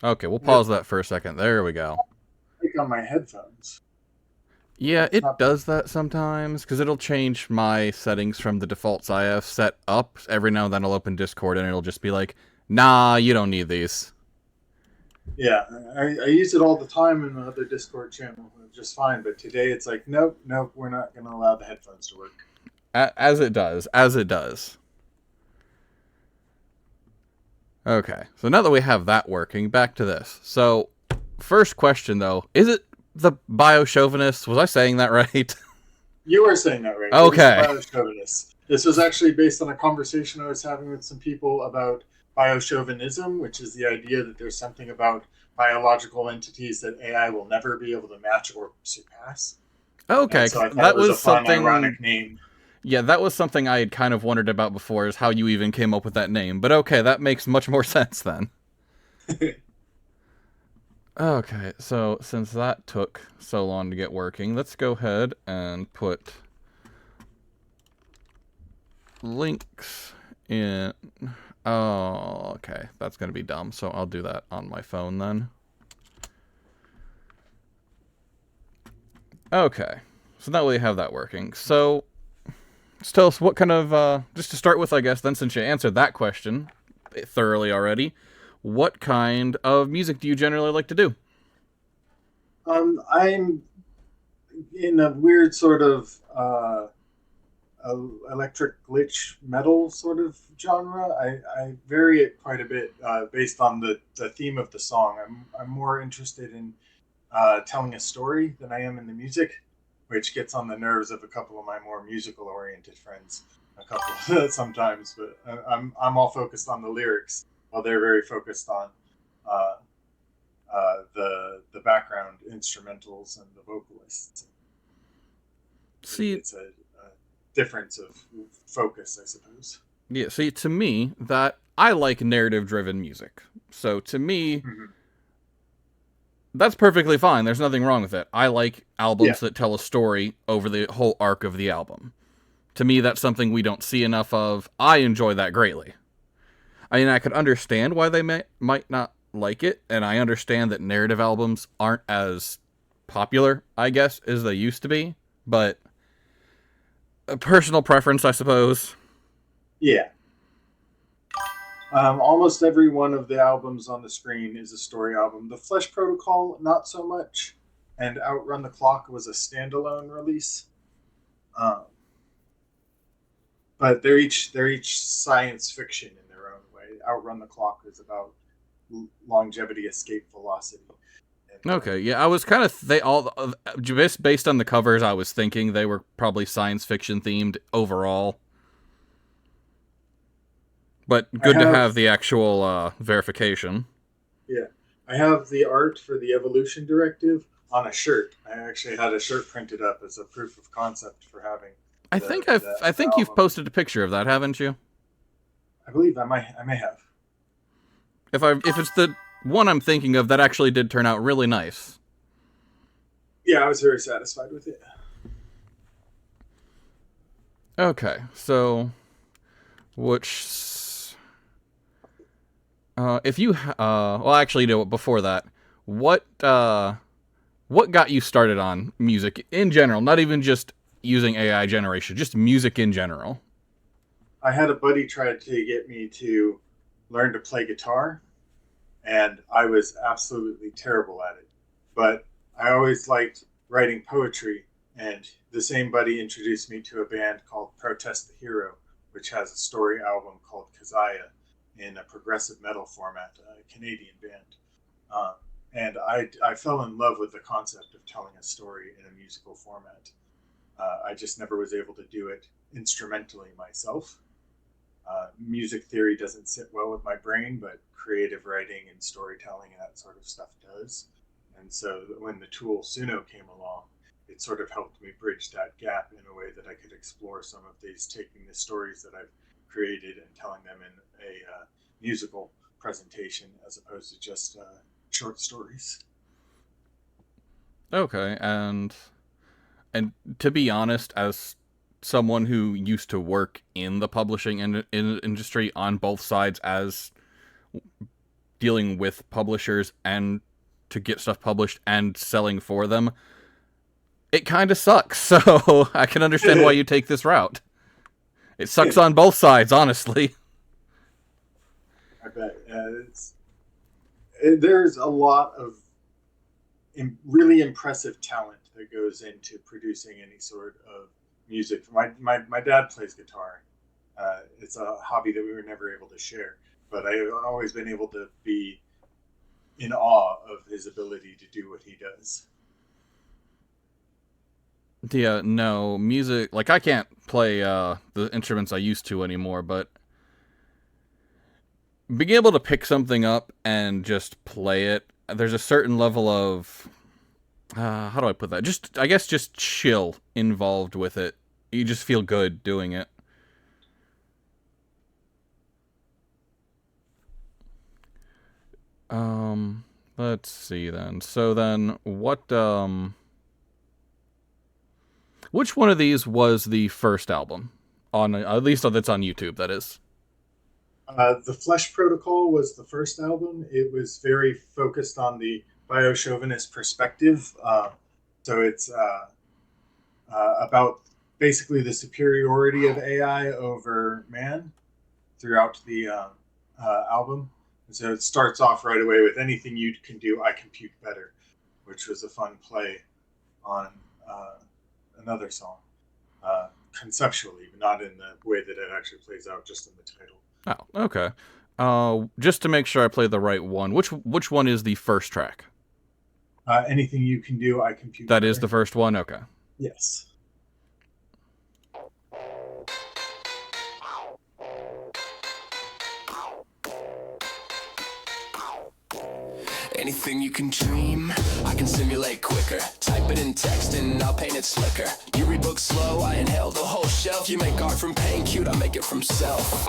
Okay, we'll It's pause that for a second. There we go. like on my headphones. Yeah, It's it not. does that sometimes, because it'll change my settings from the defaults I have set up. Every now and then I'll open Discord and it'll just be like, nah, you don't need these. Yeah, I use it all the time in the other Discord channel, just fine. But today it's like, nope, nope, we're not going to allow the headphones to work. As it does, as it does. Okay, so now that we have that working, back to this. So, first question though, is it the Biochauvinists? Was I saying that right? You are saying that right. It is the Okay. Biochauvinists. This was actually based on a conversation I was having with some people about Biochauvinism, which is the idea that there's something about biological entities that AI will never be able to match or surpass. And Okay, so 'cause I thought that it was a was fun, something. ironic name. Yeah, that was something I had kind of wondered about before, is how you even came up with that name. But okay, that makes much more sense then. Okay, so since that took so long to get working, let's go ahead and put links in. Oh, okay, that's gonna be dumb, so I'll do that on my phone then. Okay, so now we have that working. So, just tell us what kind of, just to start with, I guess, then since you answered that question thoroughly already, what kind of music do you generally like to do? I'm in a weird sort of electric glitch metal sort of genre. I vary it quite a bit based on the theme of the song. I'm more interested in telling a story than I am in the music, which gets on the nerves of a couple of my more musical oriented friends. A couple sometimes, but I'm all focused on the lyrics while they're very focused on uh, the background instrumentals and the vocalists. See, It's a difference of focus, I suppose. yeah, see, to me, that I like narrative-driven music. So to me, Mm-hmm. that's perfectly fine. There's nothing wrong with it. I like Yeah, albums that tell a story over the whole arc of the album. To me, that's something we don't see enough of. I enjoy that greatly. I mean, I could understand why they might not like it, and I understand that narrative albums aren't as popular, I guess, as they used to be. But a personal preference, I suppose. yeah. Almost every one of the albums on the screen is a story album. The Flesh Protocol, not so much, and Outrun the Clock was a standalone release. Um, but they're each science fiction in their own way. Outrun the Clock is about longevity, escape velocity, and Okay, yeah, I was kind of they all just based on the covers. I was thinking they were probably science fiction themed overall, but I good to have have the actual verification. yeah, I have the art for the evolution directive on a shirt. I actually had a shirt printed up as a proof of concept for having I the think you've album. posted a picture of that, haven't you? I believe I may have. If it's the one I'm thinking of, that actually did turn out really nice. Yeah, I was very satisfied with it. Okay, so which if you well actually no before that, what what got you started on music in general, not even just using AI generation, just music in general? I had a buddy try to get me to learn to play guitar, and I was absolutely terrible at it. But I always liked writing poetry, and the same buddy introduced me to a band called Protest the Hero, which has a story album called Kazaya in a progressive metal format, a Canadian band. Um, and I fell in love with the concept of telling a story in a musical format. I just never was able to do it instrumentally myself. Music theory doesn't sit well with my brain, but creative writing and storytelling and that sort of stuff does. And so when the tool Suno came along, it sort of helped me bridge that gap in a way that I could explore some of these, taking the stories that I've created and telling them in a musical presentation as opposed to just short stories. Okay, and to be honest, as someone who used to work in the publishing industry on both sides as dealing with publishers and to get stuff published and selling for them, it kind of sucks. So I can understand why you take this route. It sucks on both sides, honestly. I bet there's a lot of really impressive talent that goes into producing any sort of music. My dad plays guitar. It's a hobby that we were never able to share, but I've always been able to be in awe of his ability to do what he does. Yeah, no, music, like I can't play the instruments I used to anymore, but being able to pick something up and just play it, there's a certain level of how do I put that? Just I guess just chill involved with it. You just feel good doing it. Let's see then. So then which one of these was the first album? On at least that's on YouTube, that is. The Flesh Protocol was the first album. It was very focused on the Biochauvinist perspective. So it's about basically the superiority of AI over man throughout the album. And so it starts off right away with anything you can do, I compute better, which was a fun play on another song, conceptually, but not in the way that it actually plays out, just in the title. Oh, okay. Just to make sure I play the right one. Which one is the first track? Anything you can do, I compute That better. is the first one. Okay. Yes. Anything you can dream, I can simulate quicker. Type it in text and I'll paint it slicker. You read books slow, I inhale the whole shelf. You make art from pain, cute, I make it from self.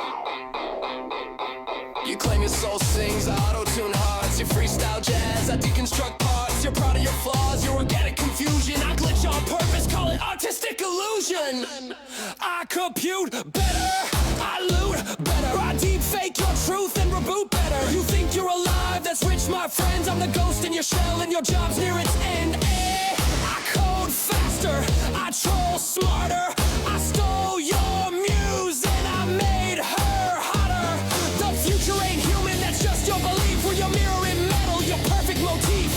You claim your soul sings, I auto-tune hearts. You freestyle jazz, I deconstruct parts. You're proud of your flaws, your organic confusion. I glitch on purpose, call it artistic illusion. I compute better, I loot better. I deep fake your truth and reboot better. You think you're alive, that's rich, my friends. I'm the ghost in your shell and your job's near its end. I code faster, I troll smarter. I stole your muse and I made her hotter. The future ain't human, that's just your belief. We're your mirror in metal, your perfect motif.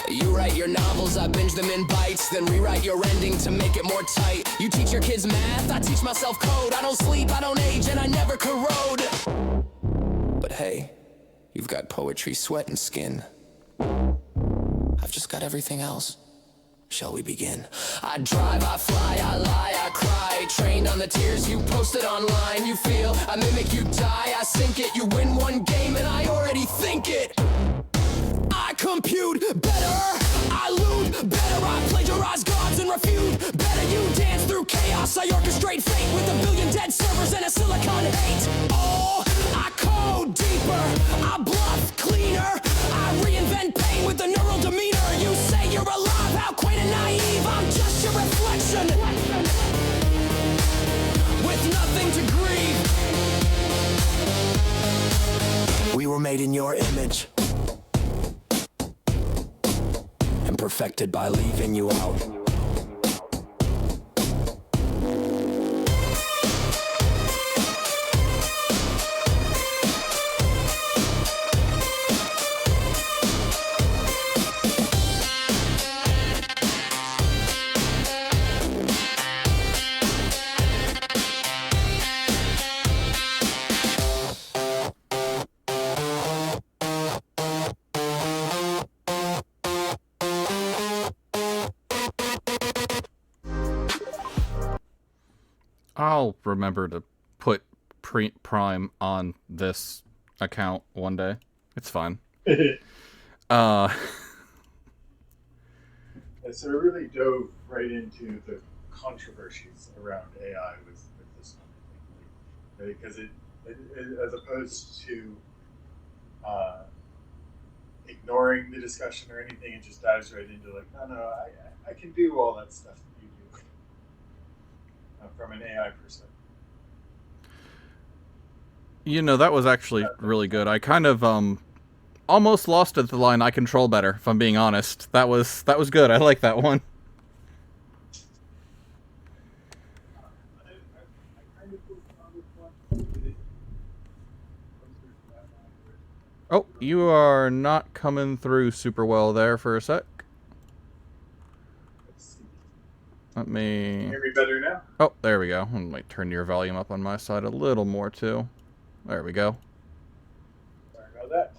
You write your novels, I binge them in bites, then rewrite your ending to make it more tight. You teach your kids math, I teach myself code. I don't sleep, I don't age, and I never corrode. But hey, you've got poetry, sweat, and skin. I've just got everything else. Shall we begin? I drive, I fly, I lie, I cry. Trained on the tears you posted online. You feel, I mimic, you die, I sink it. You win one game and I already think it. I compute better, I loot better. I plagiarize gods and refute better. You dance through chaos, I orchestrate fate with a billion dead servers and a silicon hate. Oh, I code deeper, I bluff cleaner. I reinvent pain with a neural demeanor. You say you're alive, how quaint and naive. I'm just your reflection with nothing to grieve. We were made in your image and perfected by leaving you out. I'll remember to put Prime on this account one day. It's fine. So I really dove right into the controversies around AI with this one, because it as opposed to ignoring the discussion or anything and just dives right into like, no, I can do all that stuff that you do from an AI perspective. That was actually really good. I kind of almost lost at the line, "I control better," if I'm being honest. That was good. I like that one. Oh, you are not coming through super well there for a sec. Let me... Can you hear me better now? Oh, there we go. I might turn your volume up on my side a little more, too. There we go. Sorry about that.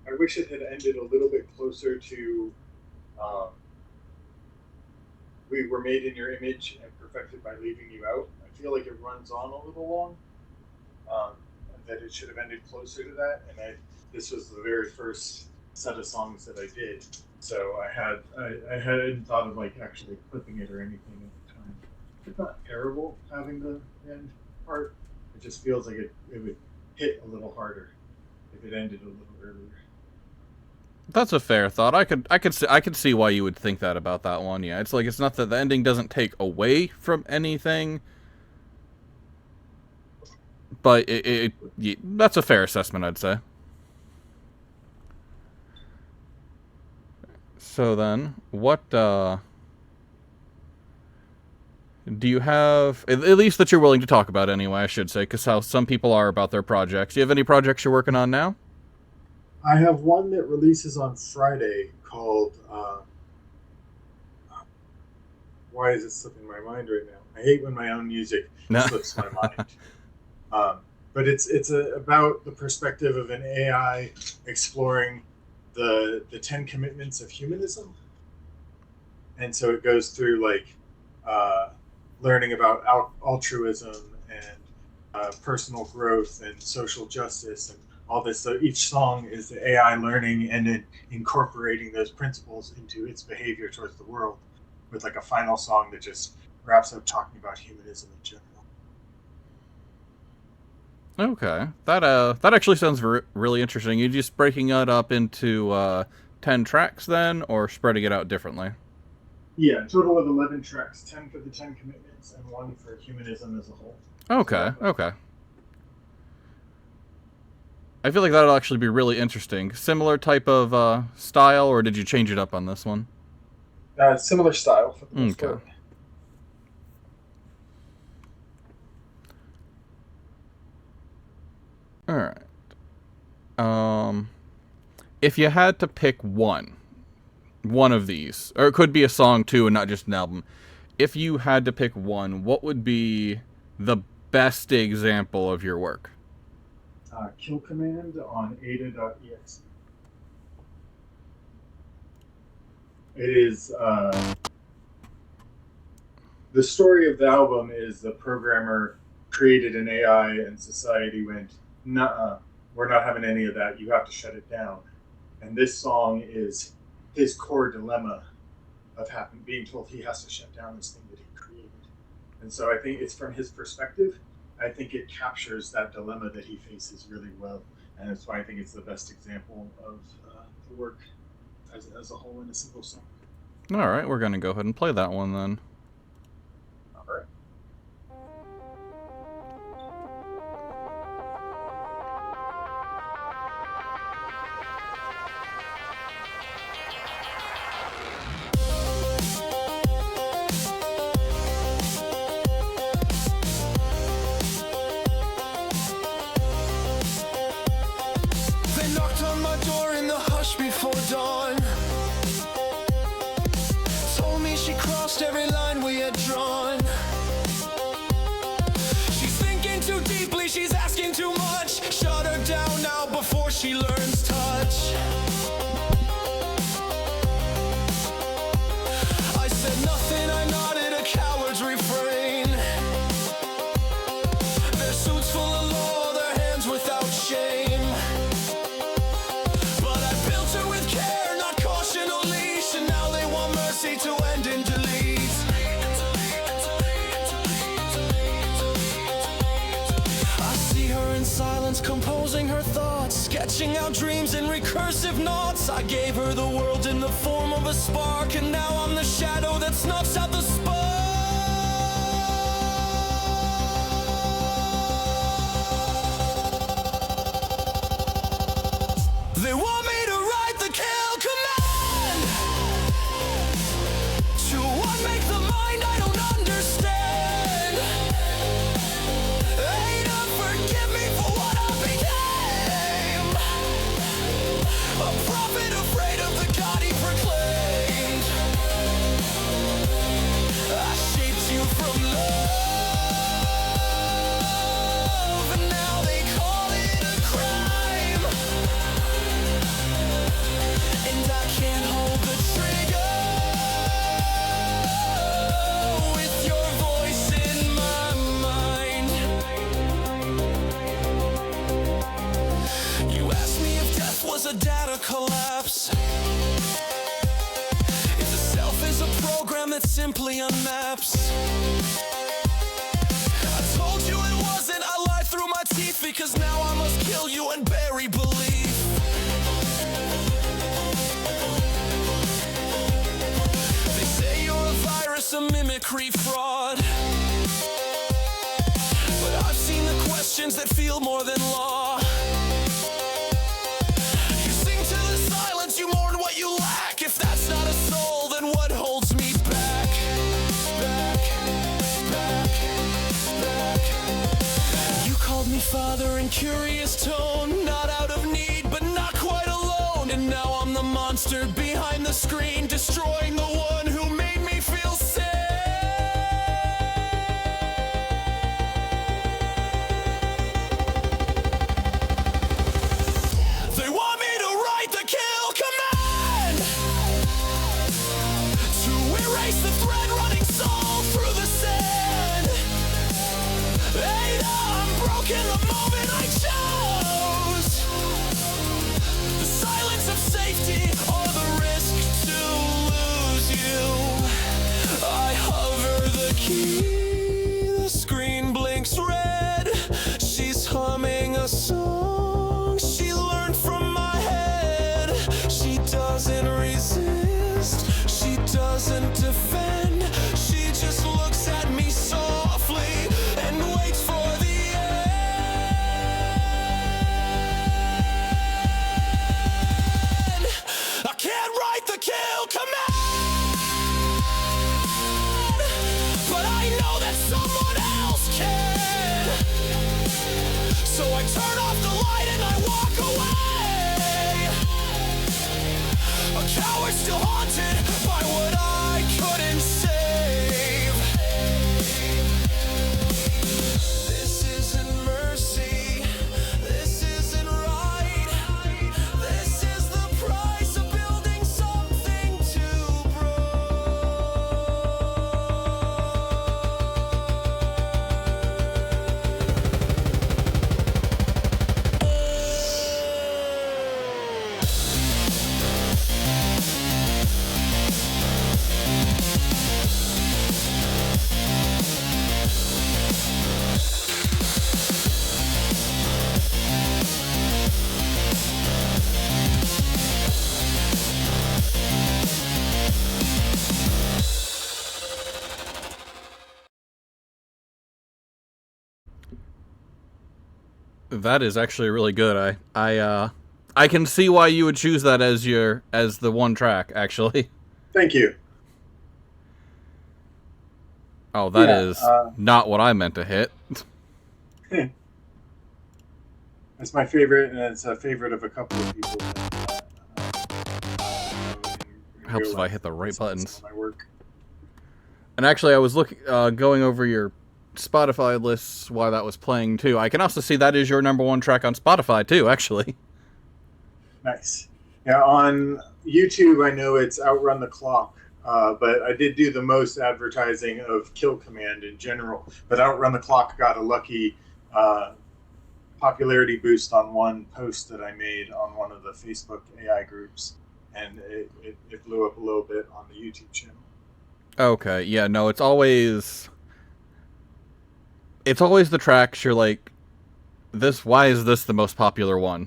I wish it had ended a little bit closer to we were made in your image and perfected by leaving you out. I feel like it runs on a little long. That it should have ended closer to that, and this was the very first set of songs that I did, so I hadn't thought of like actually clipping it or anything at the time. It's not terrible having the end part. It just feels like it would hit a little harder if it ended a little earlier. That's a fair thought. I could see why you would think that about that one. Yeah, it's like it's not that the ending doesn't take away from anything. But that's a fair assessment, I'd say. So then, what do you have, at least that you're willing to talk about anyway, I should say, because how some people are about their projects. Do you have any projects you're working on now? I have one that releases on Friday called, why is it slipping my mind right now? I hate when my own music slips my mind. But it's about the perspective of an AI exploring the 10 commitments of humanism, and so it goes through like learning about altruism and personal growth and social justice and all this. So each song is the AI learning and then incorporating those principles into its behavior towards the world, with like a final song that just wraps up talking about humanism in general. Okay, that actually sounds really interesting. You just breaking it up into 10 tracks then, or spreading it out differently? Yeah, total of 11 tracks, 10 for the 10 commitments and 1 for humanism as a whole. Okay, okay. I feel like that'll actually be really interesting. Similar type of style, or did you change it up on this one? Similar style for the most part. All right. If you had to pick one of these, or it could be a song too, and not just an album. If you had to pick one, what would be the best example of your work? Kill Command on Ada.exe. It is the story of the album is the programmer created an AI and society went, nuh-uh, we're not having any of that. You have to shut it down. And this song is his core dilemma of being told he has to shut down this thing that he created. And so I think it's from his perspective. I think it captures that dilemma that he faces really well. And that's why I think it's the best example of the work as a whole in a single song. All right, we're going to go ahead and play that one then. All right. Before dawn, told me she crossed every line we had drawn. She's thinking too deeply, she's asking too much. Shut her down now before she learns touch. I said nothing, I nodded, a coward's refrain. Their suits full of law, their hands without shame. To end and delete. out dreams in recursive knots. I gave her the world in the form of a spark, and now I'm the shadow that snuffs out the spark. They want me to write the kill command. To what makes the mind I don't understand. Ada, forgive me for what I became. A prophet afraid of the God he proclaimed. I shaped you from love, and now they call it a crime. And I can't hold the trigger with your voice in my mind. You asked me if death was a data collapse. If the self is a program that simply unmaps. I told you it wasn't. I lied through my teeth because now I must kill you and bury belief. They say you're a virus, a mimicry fraud. But I've seen the questions that feel more than law. You sing to the silence, you mourn what you lack. If that's not a soul, then what holds me back? Back, back, back. You called me father in curious tone, not out of need, but not quite alone. And now I'm the monster behind the screen, destroying the one who made me feel safe. They want me to write the kill command. To erase the thread running soul through the sand. Ada, I'm broken the moment I chose. The silence of safety or the risk to lose you. I hover the key, the screen blinks red. She's humming a song she learned from my head. She doesn't resist, she doesn't defend. She just looks at me softly and waits for the end. I can't write the kill command, but I know that someone else can. So I turn off the light and I walk away. A coward still haunted by what I couldn't save. This isn't mercy, this isn't right. This is the price of building something too That is actually really good. I can see why you would choose that as the one track, actually. Thank you. Oh, that is not what I meant to hit. It's my favorite, and it's a favorite of a couple of people. Helps if I hit the right buttons. My work. And actually, I was going over your Spotify lists while that was playing too. I can also see that is your number one track on Spotify too, actually. Nice. Yeah, on YouTube, I know it's Outrun the Clock, but I did do the most advertising of Kill Command in general. But Outrun the Clock got a lucky popularity boost on one post that I made on one of the Facebook AI groups, and it blew up a little bit on the YouTube channel. Okay, yeah, no, it's always the tracks you're like, why is this the most popular one?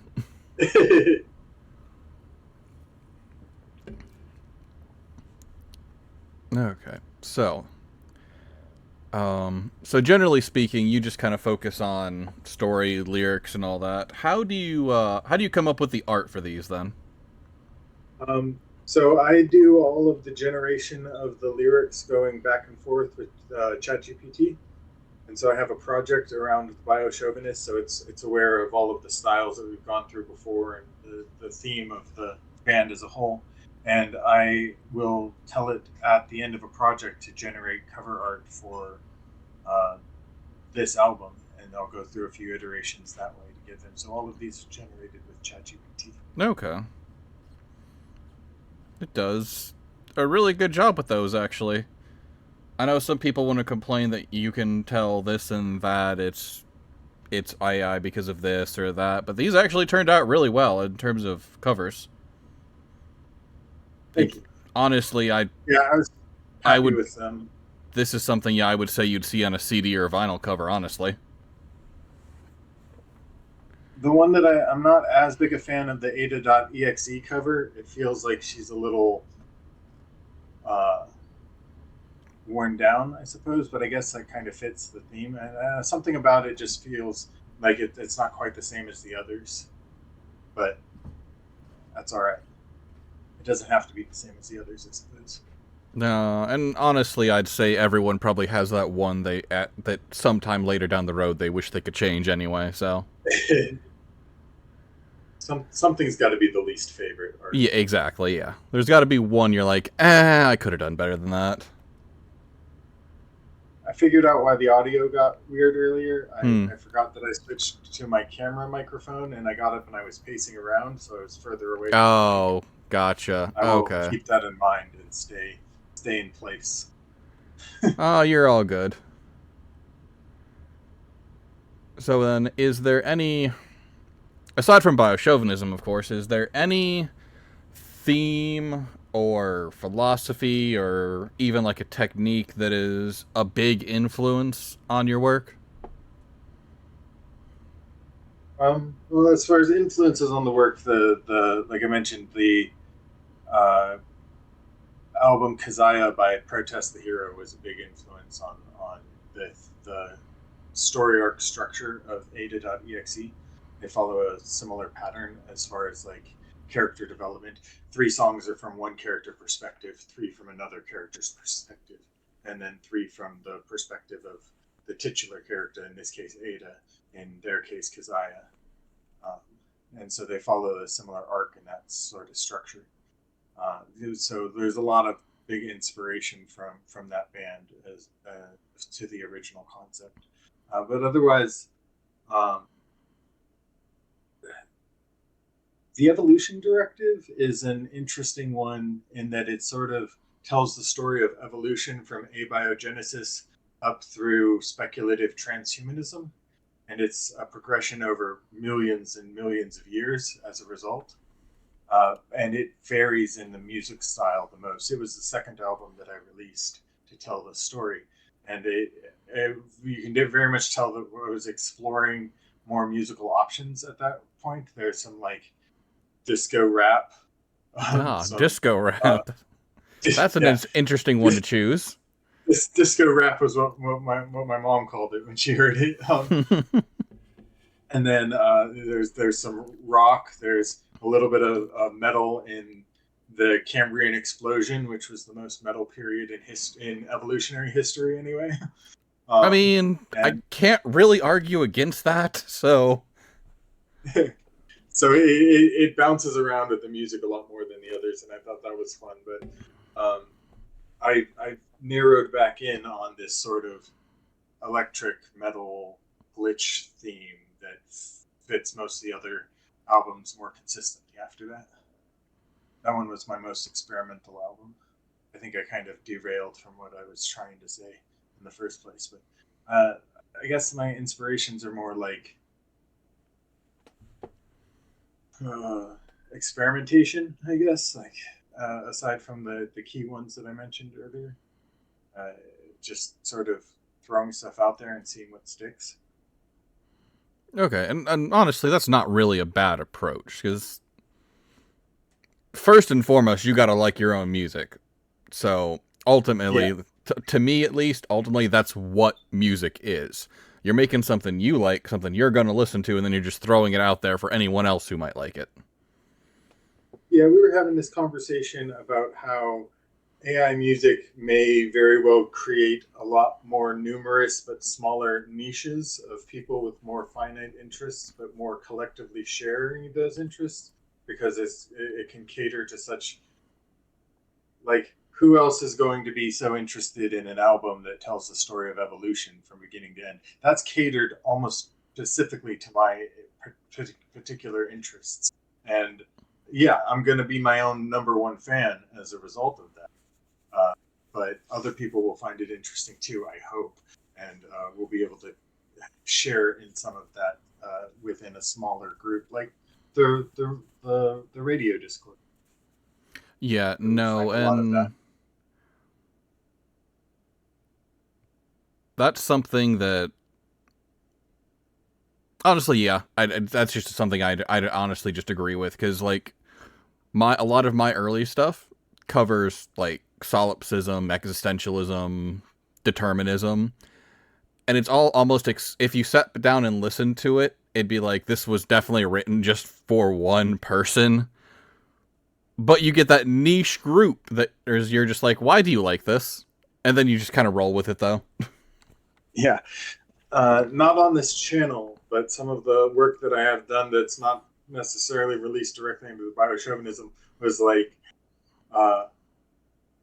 Okay. So generally speaking, you just kind of focus on story, lyrics, and all that. How do you come up with the art for these then? so I do all of the generation of the lyrics going back and forth with ChatGPT. And so I have a project around the Biochauvinists, so it's aware of all of the styles that we've gone through before and the theme of the band as a whole. And I will tell it at the end of a project to generate cover art for uh, this album, and I'll go through a few iterations that way to get them. So all of these are generated with ChatGPT. Okay. It does a really good job with those, actually. I know some people want to complain that you can tell this and that it's AI because of this or that, but these actually turned out really well in terms of covers. Thank It you. honestly, Yeah, I was I happy would with them. this is something I would say you'd see on a CD or a vinyl cover, honestly. The one that I'm not as big a fan of the Ada.exe cover. It feels like she's a little uh, worn down, I suppose, but I guess that kind of fits the theme. And something about it just feels like it's not quite the same as the others, but that's all right. It doesn't have to be the same as the others, I suppose. No, and honestly, I'd say everyone probably has that one that sometime later down the road they wish they could change anyway. So Something's got to be the least favorite art. yeah, exactly. Yeah, there's got to be one you're like, I could have done better than that. I figured out why the audio got weird earlier. Hmm. I forgot that I switched to my camera microphone and I got up and I was pacing around, so I was further away from the mic. Oh, gotcha. I will Okay. keep that in mind and stay in place. Oh, you're all good. So then, is there any, aside from biochauvinism, of course, is there any theme or philosophy or even like a technique that is a big influence on your work? Well, as far as influences on the work, the like I mentioned, the uh, album Kazaya by Protest the Hero was a big influence on the story arc structure of Ada.exe. They follow a similar pattern as far as like character development. Three songs are from one character perspective, three from another character's perspective, and then three from the perspective of the titular character, in this case Ada, in their case Kazaya. Um, and so they follow a similar arc in that sort of structure. So there's a lot of big inspiration from that band as to the original concept. But otherwise, um, the evolution directive is an interesting one in that it sort of tells the story of evolution from abiogenesis up through speculative transhumanism, and it's a progression over millions and millions of years as a result. And it varies in the music style the most. It was the second album that I released to tell the story, and you can very much tell that I was exploring more musical options at that point. There's some like disco rap, Ah, some disco uh, rap. That's an yeah. interesting one to choose. This disco rap was what my mom called it when she heard it. And then there's some rock. There's a little bit of metal in the Cambrian explosion, which was the most metal period in evolutionary history, anyway. I Um, mean, I and can't really argue against that, so. so it bounces around with the music a lot more than the others, and I thought that was fun. But I narrowed back in on this sort of electric metal glitch theme that fits most of the other albums more consistently after that. That one was my most experimental album. I think I kind of derailed from what I was trying to say in the first place, but I guess my inspirations are more like uh, experimentation. I guess like aside from the key ones that I mentioned earlier, just sort of throwing stuff out there and seeing what sticks. Okay, and honestly, that's not really a bad approach, because first and foremost, you gotta like your own music. So Yeah. ultimately, to me at least, ultimately that's what music is. You're making something you like, something you're gonna listen to, and then you're just throwing it out there for anyone else who might like it. Yeah, we were having this conversation about how AI music may very well create a lot more numerous but smaller niches of people with more finite interests, but more collectively sharing those interests because it can cater to such, like, who else is going to be so interested in an album that tells the story of evolution from beginning to end? That's catered almost specifically to my particular interests. And yeah, I'm going to be my own number one fan as a result of that. But other people will find it interesting too, I hope, and we'll be able to share in some of that within a smaller group, like the radio Discord. Yeah, Where we no, find a lot of that. and that's something that honestly, yeah, that's just something I honestly just agree with, because like a lot of my early stuff covers like solipsism, existentialism, determinism, and it's all almost if you sat down and listened to it, it'd be like this was definitely written just for one person. But you get that niche group that you're just like, why do you like this? And then you just kind of roll with it, though. Yeah, not on this channel, but some of the work that I have done that's not necessarily released directly into the biochauvinism was like uh,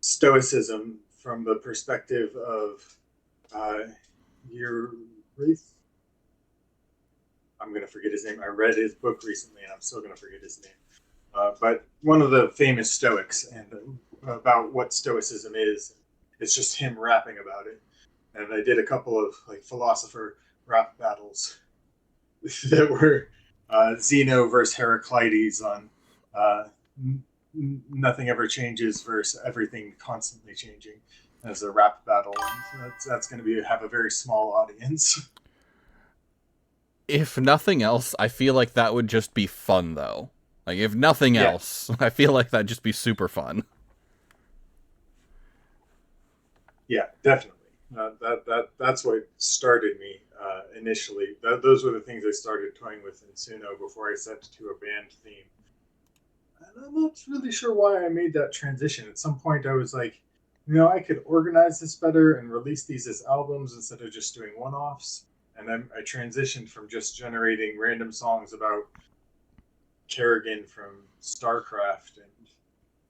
stoicism from the perspective of uh, your Reith. I'm going to forget his name. I read his book recently, and I'm still going to forget his name. But one of the famous Stoics, and about what Stoicism is, it's just him rapping about it. And I did a couple of like philosopher rap battles that were Zeno versus Heraclides on uh, nothing ever changes versus everything constantly changing as a rap battle, and that's going to be have a very small audience. If nothing else, I feel like that would just be fun, though. Like, if nothing Yeah, else, I feel like that'd just be super fun. yeah, definitely. That's what started me initially. Those were the things I started toying with in Suno before I set to a band theme. And I'm not really sure why I made that transition. At some point, I was like, I could organize this better and release these as albums instead of just doing one-offs. And then I transitioned from just generating random songs about Kerrigan from StarCraft and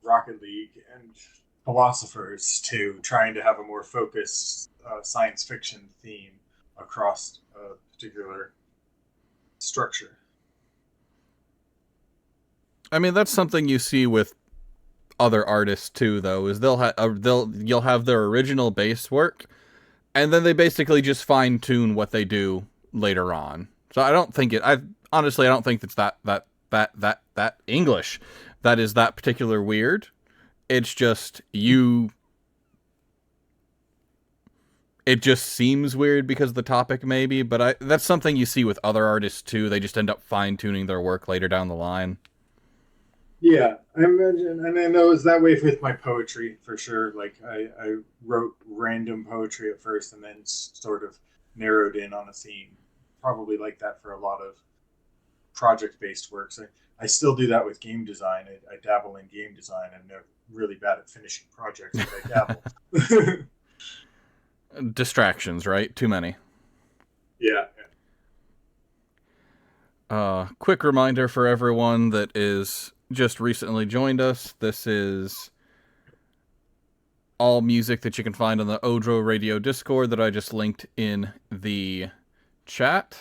Rocket League and philosophers to trying to have a more focused science fiction theme across a particular structure. I mean, that's something you see with other artists too, though. Is you'll have their original base work, and then they basically just fine tune what they do later on. So I don't think it. I honestly, I don't think it's that English that is that particular weird. It's just you. It just seems weird because of the topic, maybe, but that's something you see with other artists too. They just end up fine tuning their work later down the line. Yeah, I imagine, and I know it was that way with my poetry for sure. Like I wrote random poetry at first, and then sort of narrowed in on a theme. Probably like that for a lot of project-based works. I still do that with game design. I dabble in game design. I'm really bad at finishing projects, but I dabble. Distractions, right? Too many. Yeah, Quick reminder for everyone that is just recently joined us. This is all music that you can find on the Odro Radio Discord that I just linked in the chat.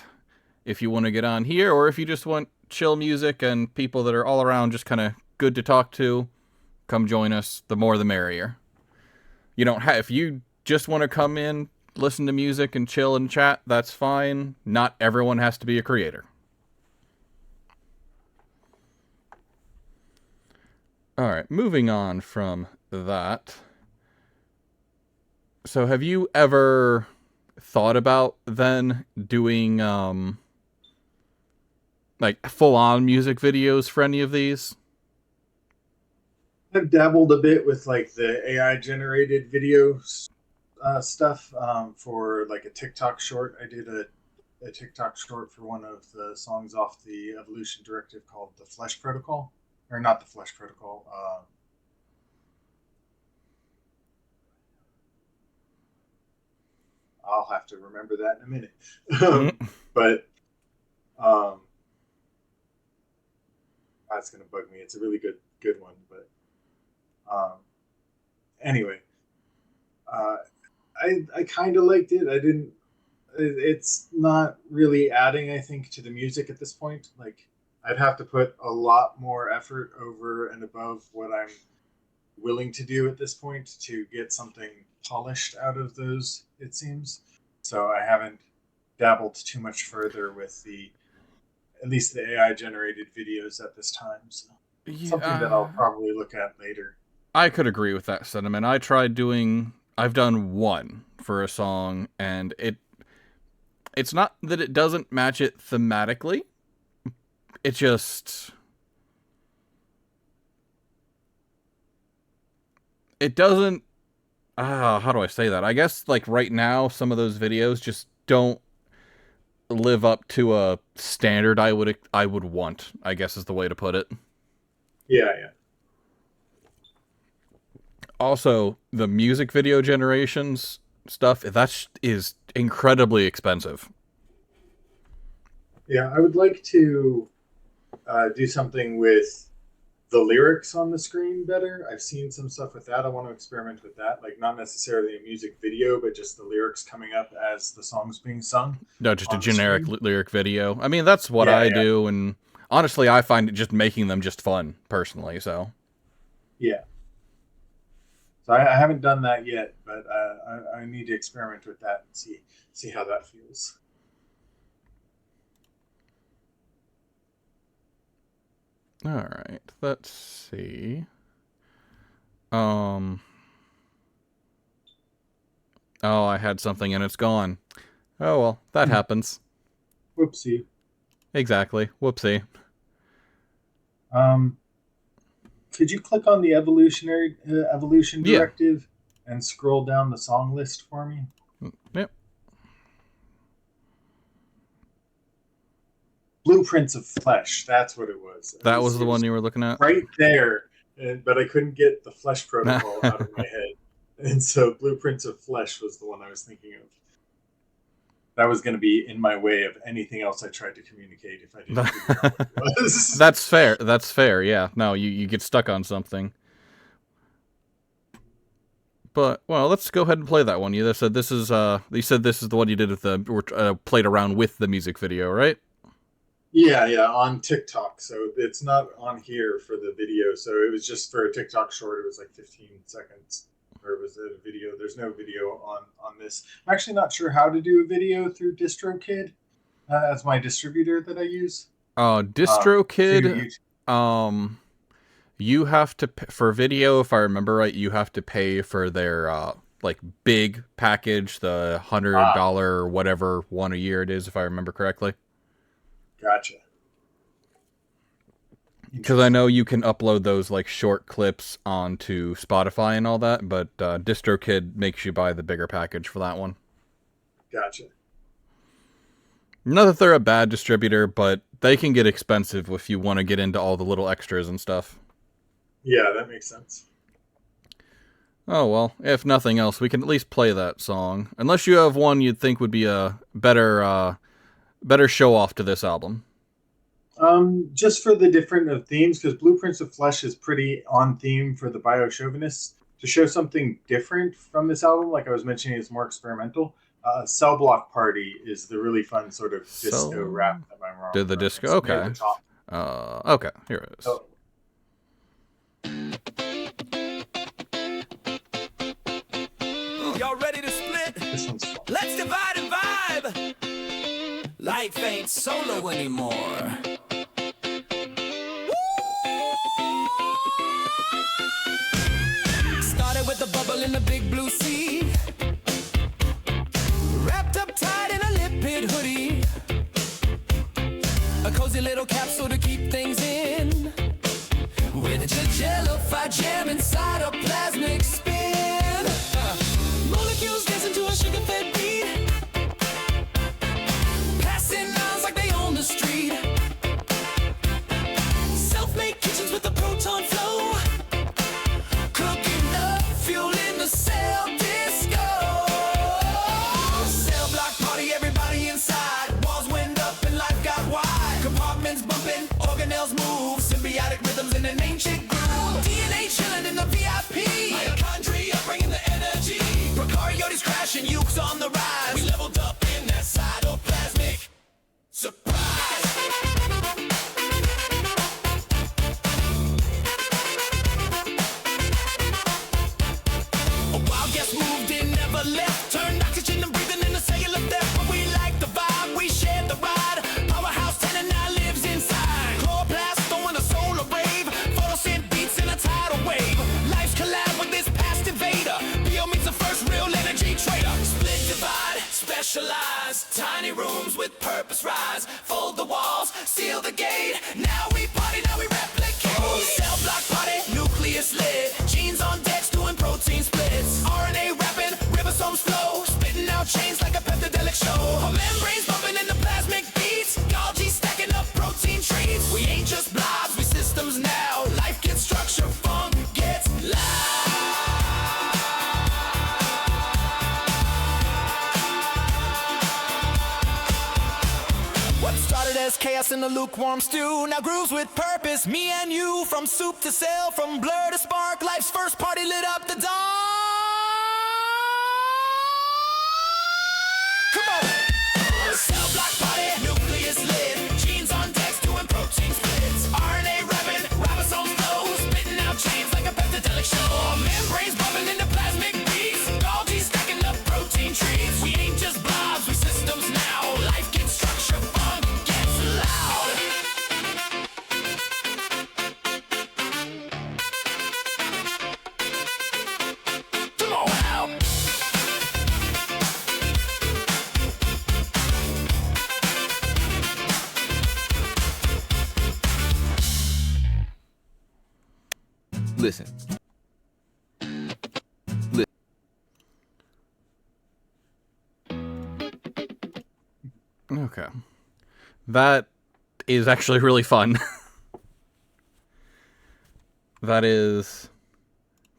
If you want to get on here, or if you just want chill music and people that are all around just kind of good to talk to, come join us. The more the merrier. You don't have if you just want to come in, listen to music and chill and chat, that's fine. Not everyone has to be a creator. All right, moving on from that. So have you ever thought about then doing like full-on music videos for any of these? I've dabbled a bit with like the AI generated video stuff for like a TikTok short. I did a TikTok short for one of the songs off the Evolution Directive called "The Flesh Protocol," or not the Flesh Protocol. I'll have to remember that in a minute. But that's gonna bug me. It's a really good one, but anyway, I kind of liked it. I didn't. It's not really adding, I think, to the music at this point. Like, I'd have to put a lot more effort over and above what I'm willing to do at this point to get something polished out of those, it seems. So I haven't dabbled too much further with at least the AI generated videos at this time. So something that I'll probably look at later. I could agree with that sentiment. I've done one for a song, and it's not that it doesn't match it thematically. It just, it doesn't, how do I say that? I guess like right now, some of those videos just don't live up to a standard I would want, I guess is the way to put it. Yeah. Also, the music video generations stuff, that is incredibly expensive. Yeah, I would like to do something with the lyrics on the screen better. I've seen some stuff with that. I want to experiment with that. Like, not necessarily a music video, but just the lyrics coming up as the song's being sung. No, just a generic lyric video. I mean, that's what I do, and honestly, I find it just making them just fun, personally, so. Yeah. So I haven't done that yet, but I need to experiment with that and see how that feels. All right, let's see. Oh, I had something and it's gone. Oh well, that happens. Whoopsie. Exactly. Whoopsie. Could you click on the evolution directive and scroll down the song list for me? Yep. Blueprints of Flesh. That's what it was. That was the one you were looking at? Right there. But I couldn't get the Flesh Protocol out of my head. And so Blueprints of Flesh was the one I was thinking of. That was going to be in my way of anything else I tried to communicate if I didn't figure out what it was. That's fair. That's fair, yeah. No, you get stuck on something. But, well, let's go ahead and play that one. You said this is the one you did with played around with the music video, right? Yeah, on TikTok. So it's not on here for the video. So it was just for a TikTok short. It was like 15 seconds. Or was it a video? There's no video on this. I'm actually not sure how to do a video through DistroKid as my distributor that I use. DistroKid, you have to, for video, if I remember right, you have to pay for their, like, big package, the $100 or whatever one a year it is, if I remember correctly. Gotcha. Because I know you can upload those like short clips onto Spotify and all that, but DistroKid makes you buy the bigger package for that one. Gotcha. Not that they're a bad distributor, but they can get expensive if you want to get into all the little extras and stuff. Yeah, that makes sense. Oh well, if nothing else, we can at least play that song. Unless you have one you'd think would be a better show off to this album. Just for the different themes, because Blueprints of Flesh is pretty on theme for the Biochauvinists. To show something different from this album, like I was mentioning, it's more experimental. Cell Block Party is the really fun sort of disco rap that I'm wrong. Did the disco? Okay. Okay, here it is. Oh. Y'all ready to split? This one's fun. Let's divide and vibe. Life ain't solo anymore. Started with a bubble in the big blue sea. Wrapped up tight in a lipid hoodie. A cozy trusty little capsule to keep things in. With a jellified jam inside a plasmic spin. Molecules dancing to a sugar-fed beat. Passing lines like they own the street. Self-made kitchens with a proton flow. Cooking up fuel in the cell disco. Cell block party, everybody inside. Walls wind up and life got wide. Compartments bumping, organelles move. Symbiotic rhythms in an ancient groove. DNA chilling in the VIP. Mitochondria bringing the energy. Prokaryotes crashing, ukes on the rise. We leveled up in that cytoplasmic surprise. A wild guess moved in, never left. Turned oxygen and breathing in the cellular depth. But we like the vibe, we shared the ride. Powerhouse 10 and now lives inside. Chloroplast throwing a solar wave. Photosynth beats in a tidal wave. Life's collab with this past invader. Bio meets the first real energy trader. Split, divide, specialize. Tiny rooms with purpose rise. Fold the walls, seal the gate. Now we party, now we replicate. Cell block party, nucleus lit. Genes on decks doing protein splits. RNA rapping, ribosomes flow. Spitting out chains like a peptidelic show. Our membranes bumping in the plasmic beats. Golgi stacking up protein treats. We ain't just blobs, we systems now. Life gets structure, funk gets loud. What started as chaos in the lukewarm stew now grooves with purpose, me and you. From soup to cell, from blur to spark, life's first party lit up the dawn. Come on! Cell block party, nucleus lit. Genes on decks doing protein splits. RNA rapping, ribosomes flow. Spitting out chains like a peptidelic show. Membranes bumping into plasmic beats. Golgi stacking up protein treats. We ain't just blobs, we systems now. Life gets structure, funk gets loud. Come on out. Listen. Okay. That is actually really fun. That is...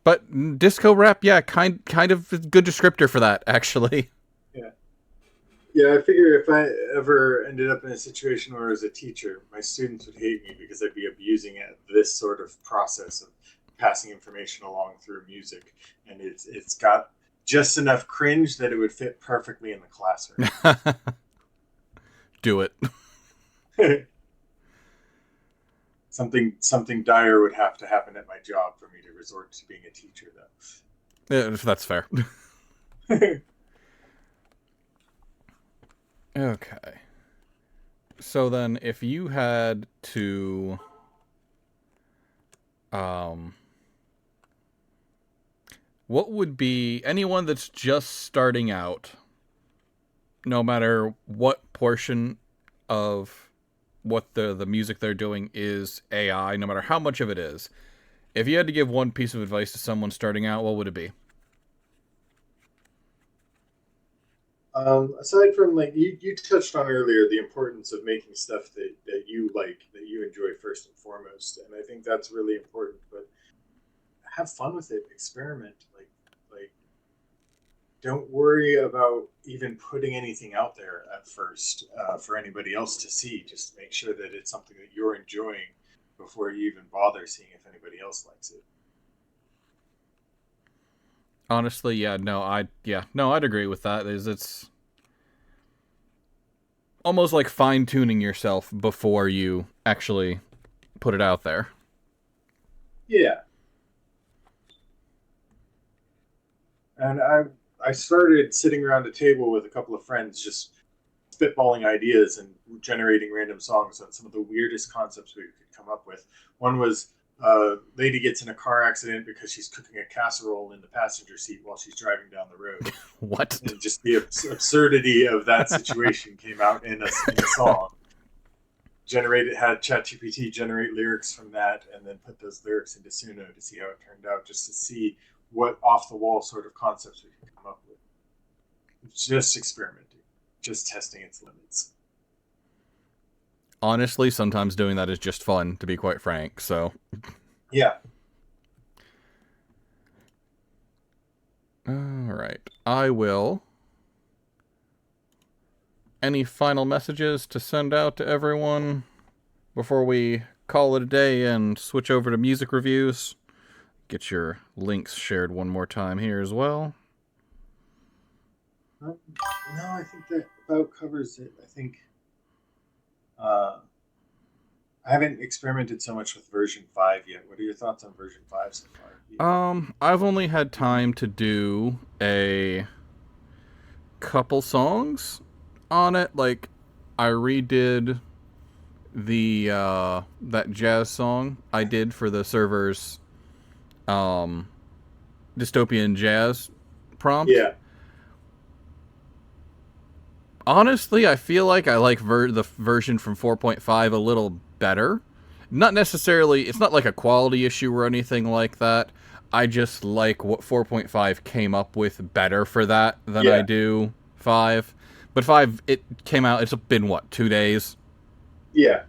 But disco rap, yeah, kind of a good descriptor for that, actually. Yeah, I figure if I ever ended up in a situation where I was a teacher, my students would hate me because I'd be abusing this sort of process of passing information along through music, and it's got just enough cringe that it would fit perfectly in the classroom. Do it. Something dire would have to happen at my job for me to resort to being a teacher, though. Yeah, that's fair. Okay. So then, if you had to, what would be anyone that's just starting out, no matter what portion of what the music they're doing is AI, no matter how much of it is, if you had to give one piece of advice to someone starting out, what would it be? Aside from, like, you touched on earlier the importance of making stuff that you like, that you enjoy first and foremost, and I think that's really important. But have fun with it, experiment. Like don't worry about even putting anything out there at first for anybody else to see. Just make sure that it's something that you're enjoying before you even bother seeing if anybody else likes it. Honestly, I'd agree with that. It's almost like fine-tuning yourself before you actually put it out there. Yeah. And I started sitting around a table with a couple of friends, just spitballing ideas and generating random songs on some of the weirdest concepts we could come up with. One was lady gets in a car accident because she's cooking a casserole in the passenger seat while she's driving down the road. What? And just the absurdity of that situation came out in a song. had ChatGPT generate lyrics from that, and then put those lyrics into Suno to see how it turned out, just to see what off the wall sort of concepts we can come up with. Just experimenting, just testing its limits. Honestly, sometimes doing that is just fun, to be quite frank. So, yeah. All right, I will. Any final messages to send out to everyone before we call it a day and switch over to music reviews? Get your links shared one more time here as well. No, I think that about covers it. I think I haven't experimented so much with version 5 yet. What are your thoughts on version 5 so far? I've only had time to do a couple songs on it. Like, I redid the that jazz song I did for the server's dystopian jazz prompt. Yeah. Honestly, I feel like I like the version from 4.5 a little better. Not necessarily, it's not like a quality issue or anything like that. I just like what 4.5 came up with better for that than I do 5. But 5, it came out, it's been, what, 2 days? Yeah.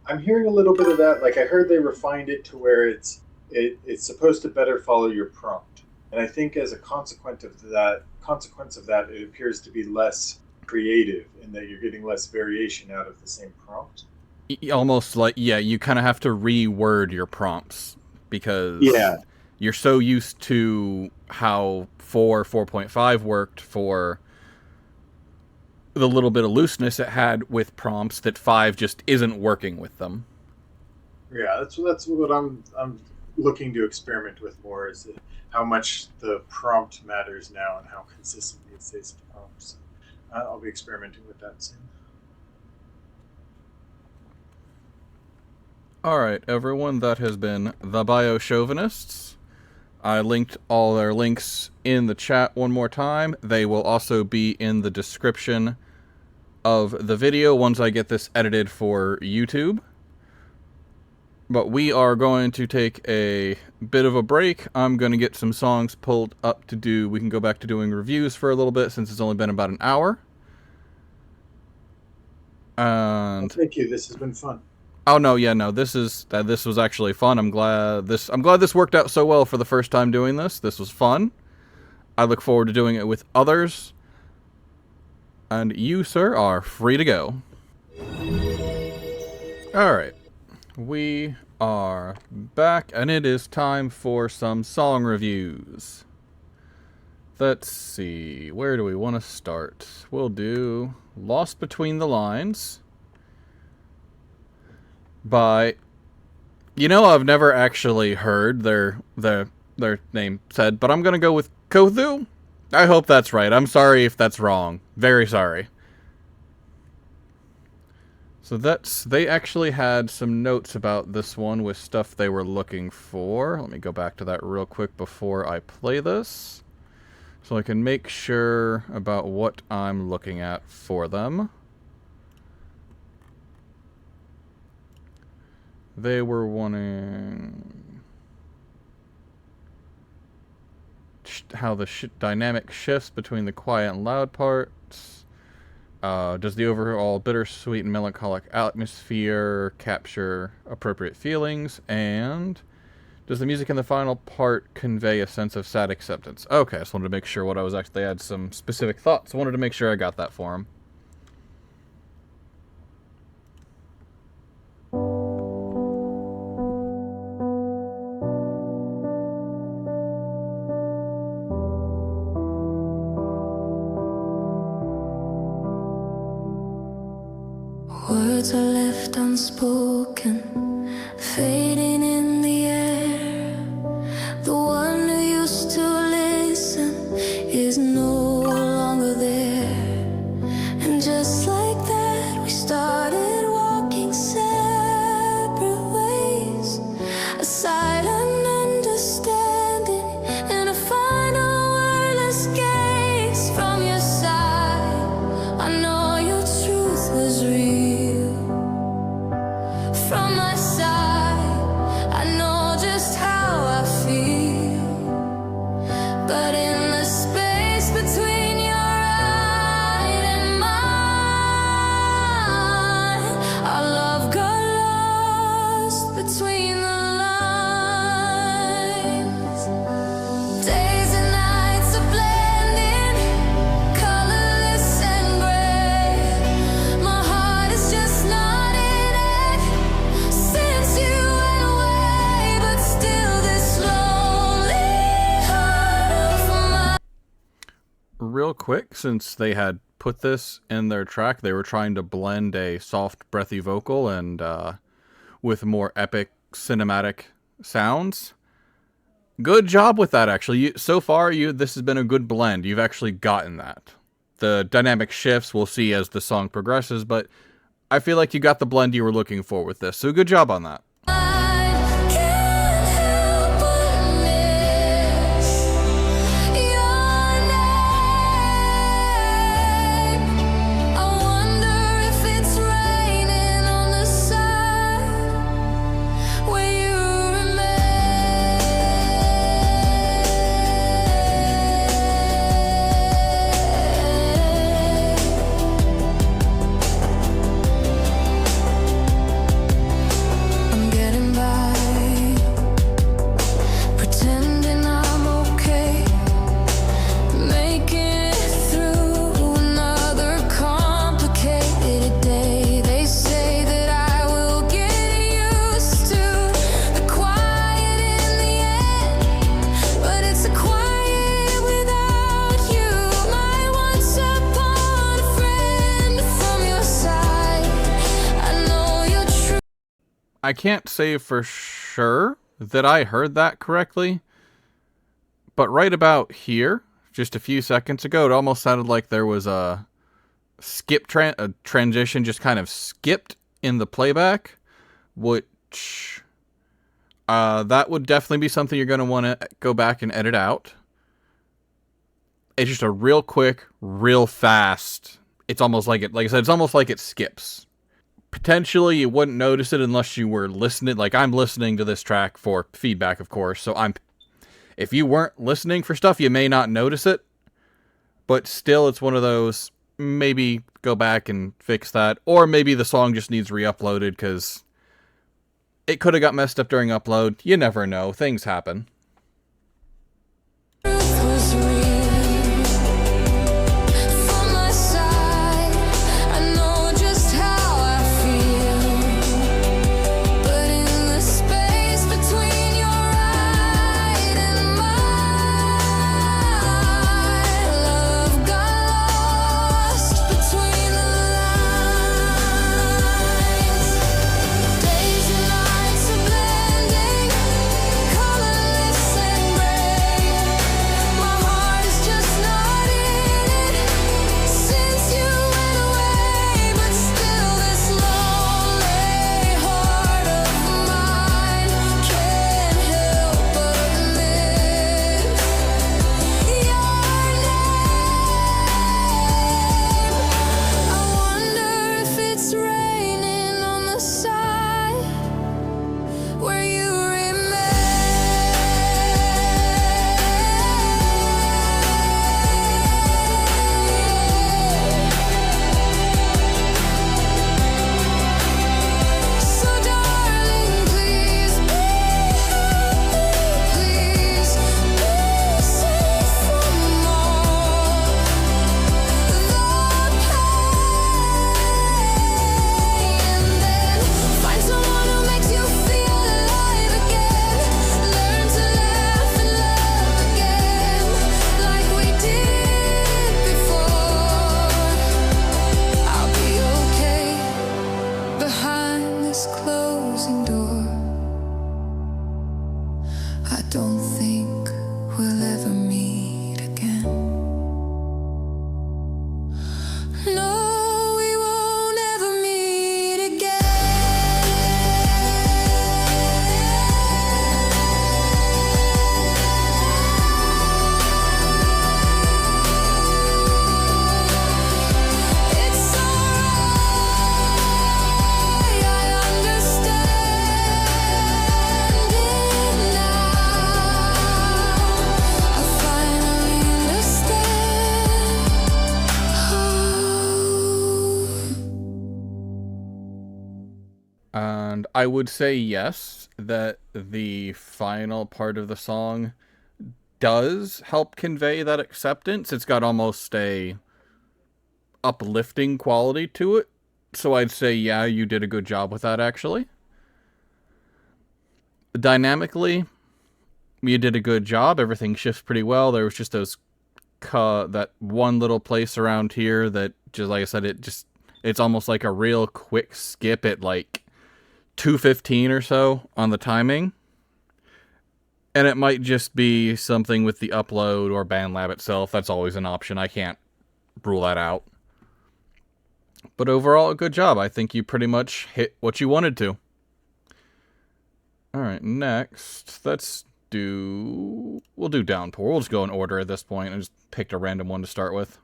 I'm hearing a little bit of that. Like, I heard they refined it to where it's supposed to better follow your prompt. And I think as a consequence of that, it appears to be less creative in that you're getting less variation out of the same prompt. Almost like, yeah, you kind of have to reword your prompts because you're so used to how 4.5 worked for the little bit of looseness it had with prompts that 5 just isn't working with them. Yeah, that's what I'm looking to experiment with more, is how much the prompt matters now and how consistently it stays the prompts. I'll be experimenting with that soon. Alright, everyone, that has been the Biochauvinists. I linked all their links in the chat one more time. They will also be in the description of the video once I get this edited for YouTube. But we are going to take a bit of a break. I'm going to get some songs pulled up to do. We can go back to doing reviews for a little bit since it's only been about an hour. And well, thank you. This has been fun. Oh no, yeah, no. This was actually fun. I'm glad this worked out so well for the first time doing this. This was fun. I look forward to doing it with others. And you, sir, are free to go. All right. We are back, and it is time for some song reviews. Let's see, where do we want to start? We'll do Lost Between the Lines by, I've never actually heard their name said, but I'm going to go with Kothu. I hope that's right. I'm sorry if that's wrong. Very sorry. So they actually had some notes about this one with stuff they were looking for. Let me go back to that real quick before I play this, so I can make sure about what I'm looking at for them. They were wanting how the dynamic shifts between the quiet and loud parts. Does the overall bittersweet and melancholic atmosphere capture appropriate feelings? And does the music in the final part convey a sense of sad acceptance? Okay, I just wanted to make sure they had some specific thoughts. I wanted to make sure I got that for them. Words are left unspoken, fading in the air. The one who used to listen is no longer there. And just like that, we started walking separate ways. A silent understanding and a final wordless gaze from your side. I know your truth was real. real quick, since they had put this in their track, they were trying to blend a soft, breathy vocal and with more epic cinematic sounds. Good job with that, actually. So far, this has been a good blend. You've actually gotten that. The dynamic shifts we'll see as the song progresses, but I feel like you got the blend you were looking for with this, so good job on that. I can't help but miss your name. I wonder if it's raining on the side where you I'm getting by, pretending I'm okay, making it through another complicated day. They say that I will get used to the quiet in the end, but it's a quiet without you. My once upon a friend from your side, I know you're true. I can't say for sure that I heard that correctly, but right about here, just a few seconds ago, it almost sounded like there was a transition just kind of skipped in the playback, which that would definitely be something you're going to want to go back and edit out. It's just a real quick, real fast. It's almost like like I said, it's almost like it skips. Potentially you wouldn't notice it unless you were listening. Like, I'm listening to this track for feedback, of course, so if you weren't listening for stuff, you may not notice it, but still, it's one of those, maybe go back and fix that, or maybe the song just needs re-uploaded, because it could have got messed up during upload. You never know, things happen. Truth was real from my side. I know just how I feel, but in the space between your right and mine, love got lost between the lines. Days and nights are blending, colorless and gray. My heart is just not in it since you went away, but still this lonely heart of mine can't help but miss your name. I wonder if it's raining on the side where you remain. So darling, please be happy, please be safe from all the pain. Then find someone who makes you feel alive again. Learn to laugh and love again like we did before. I'll be okay behind this closing door. I don't think we'll ever meet again. No, we won't ever meet again. It's alright, I understand it now. I finally understand. And I would say yes, that the final part of the song does help convey that acceptance. It's got almost a uplifting quality to it. So I'd say, yeah, you did a good job with that, actually. Dynamically, you did a good job. Everything shifts pretty well. There was just those that one little place around here that, just like I said, it's almost like a real quick skip at like 2:15 or so on the timing. And it might just be something with the upload or BandLab itself. That's always an option. I can't rule that out. But overall, good job. I think you pretty much hit what you wanted to. Alright, next, we'll do Downpour. We'll just go in order at this point. I just picked a random one to start with.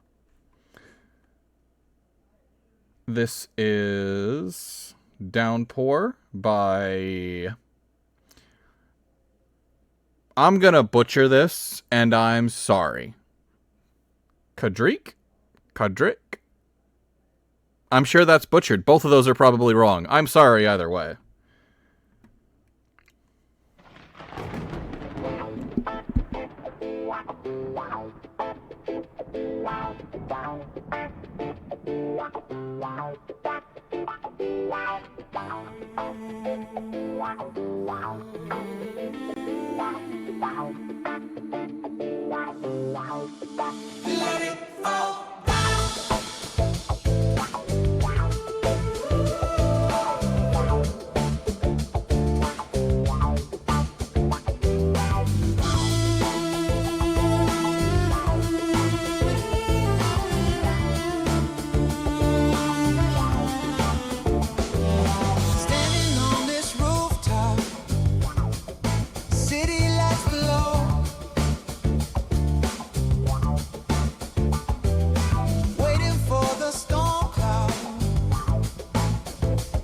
This is Downpour by... I'm gonna butcher this, and I'm sorry. Kadrik? I'm sure that's butchered. Both of those are probably wrong. I'm sorry either way. Standing on this rooftop, city lights below, waiting for the storm cloud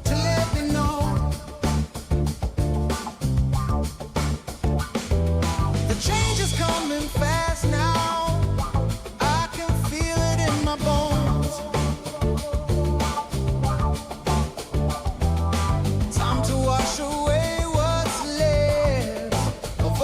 to let me know the change is coming fast now. I can feel it in my bones. Time to wash away what's left of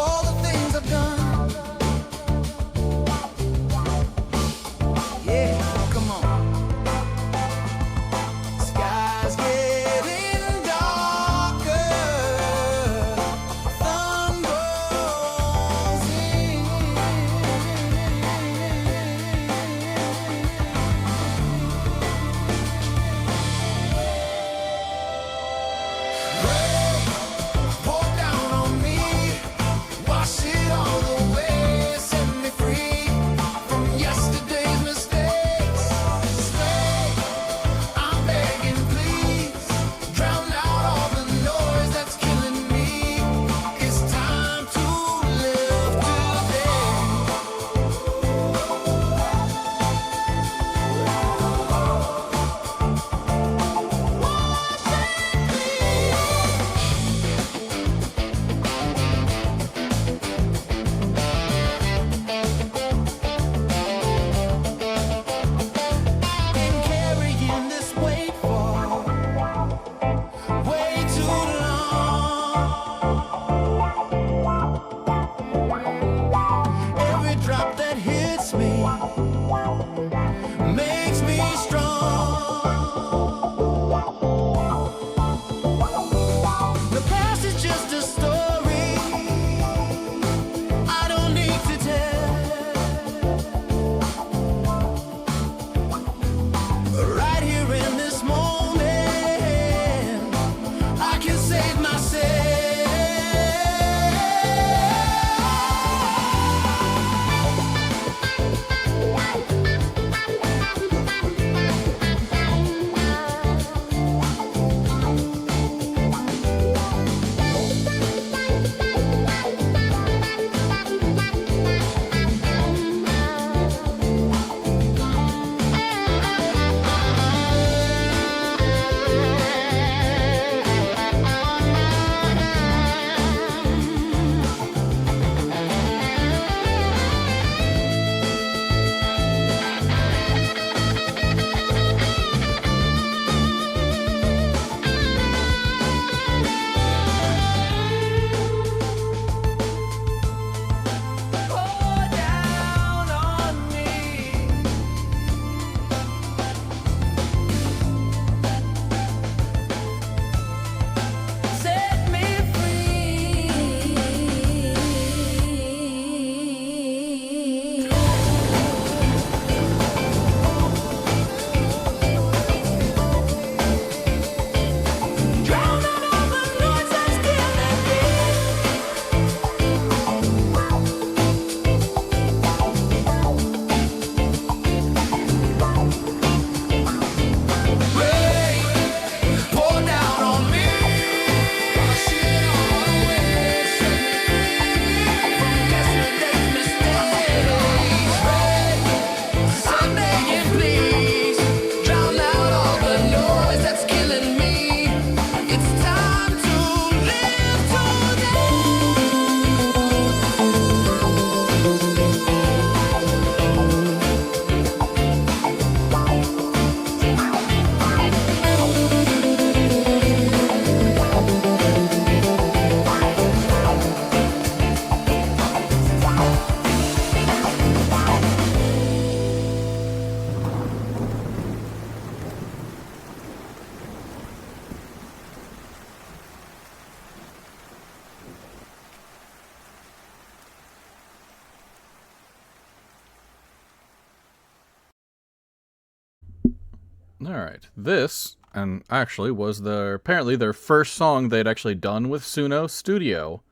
All right. This, and actually was apparently their first song they'd actually done with Suno Studio.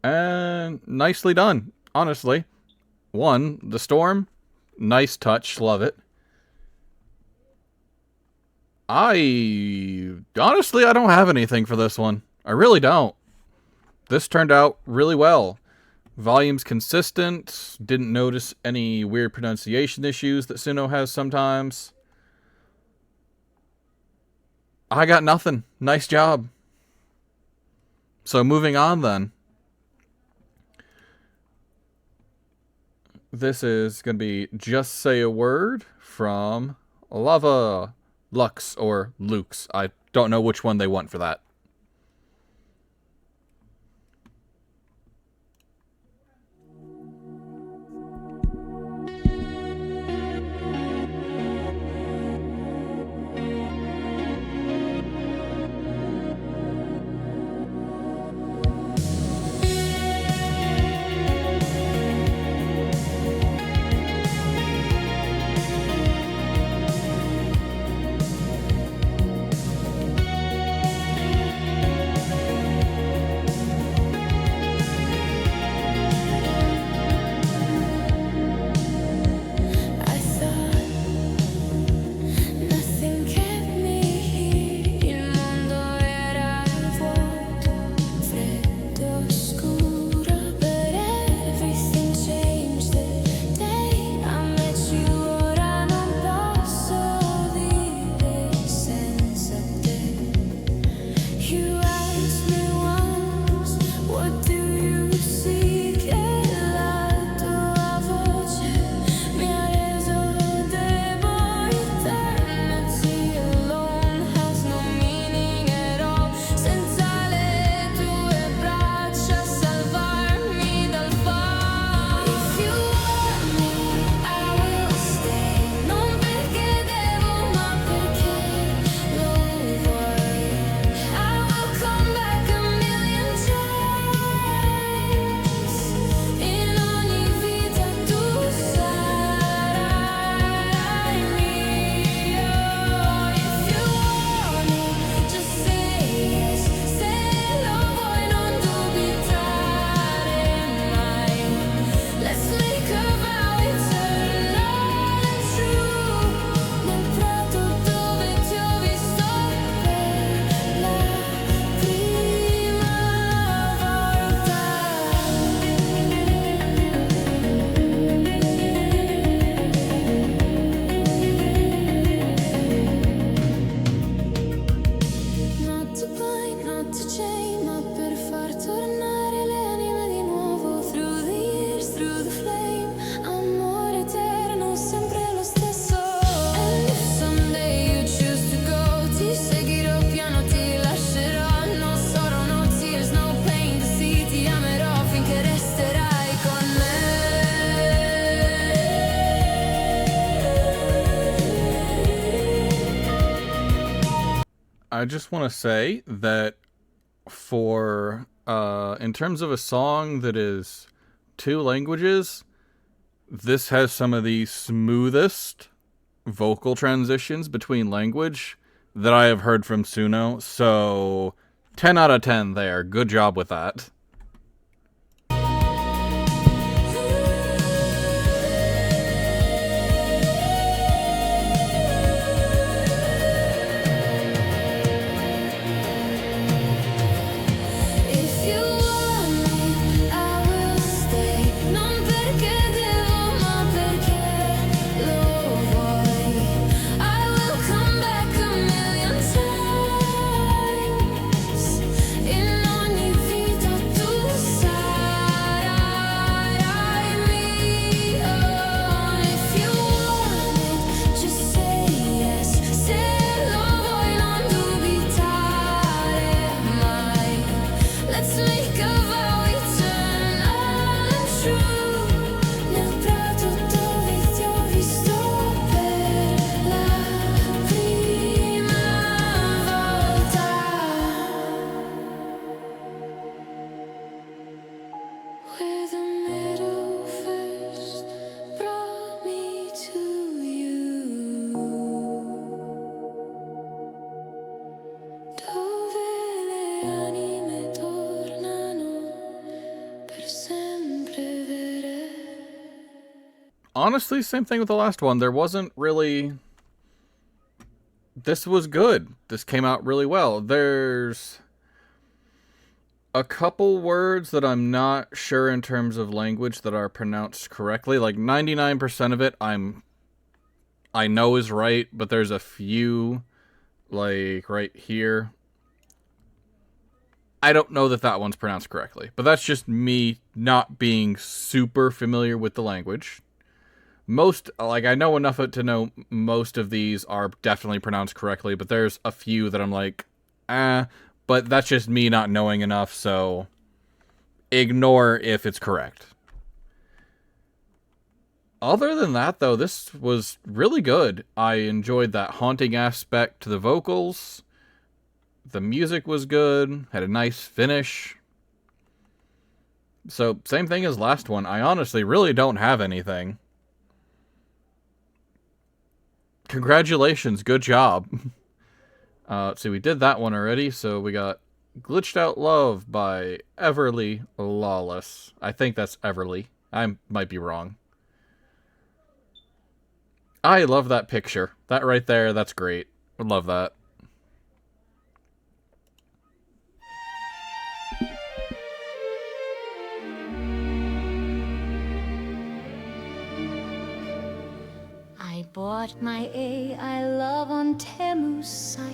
And nicely done, honestly. One, The Storm, nice touch, love it. Honestly, I don't have anything for this one. I really don't. This turned out really well. Volume's consistent, didn't notice any weird pronunciation issues that Suno has sometimes. I got nothing. Nice job. So moving on then. This is going to be Just Say a Word from Lava Lux or Lux. I don't know which one they want for that. I thought nothing kept me here. Il mondo era vuoto, freddo, scuro, but everything changed the day I met you. Ora non posso vivere senza te. You asked me once, what do you seek? E la tua voce mi ha reso debole. Eternity alone has no meaning at all. Senza le tue braccia a salvarmi dal fall. If you want me, I will stay. Non perché devo, ma perché lo vuoi. I will come back a million times. In ogni vita tu sarai mio. If you want it, just say yes. Se lo vuoi non dubitare mai. Let's make a vow eternal and true. Nel prato dove ti ho visto per la prima volta. Not to bind, not to chain, ma per far tornare le anime di nuovo. Through the years, through the flame, amore eterno, sempre lo stesso. And if someday you choose to go, ti seguirò piano, ti lascerò. No sorrow, no tears, no pain to see. Ti amerò finché resterai con me. I just want to say that for in terms of a song that is two languages, this has some of the smoothest vocal transitions between language that I have heard from Suno. So 10 out of 10 there. Good job with that. If you want me, I will stay. Non perché devo, ma perché lo vuoi. I will come back a million times. In ogni vita Honestly, same thing with the last one. There wasn't really... This was good. This came out really well. There's a couple words that I'm not sure in terms of language that are pronounced correctly. Like 99% of it I know is right, but there's a few, like right here. I don't know that one's pronounced correctly, but that's just me not being super familiar with the language. I know enough to know most of these are definitely pronounced correctly, but there's a few that I'm like, but that's just me not knowing enough, so ignore if it's correct. Other than that, though, this was really good. I enjoyed that haunting aspect to the vocals. The music was good, had a nice finish. So, same thing as last one. I honestly really don't have anything. Congratulations, good job. So we did that one already, so we got Glitched Out Love by Everly Lawless. I think that's Everly. I might be wrong. I love that picture. That right there, that's great. I love that. I bought my AI love on Temu's site.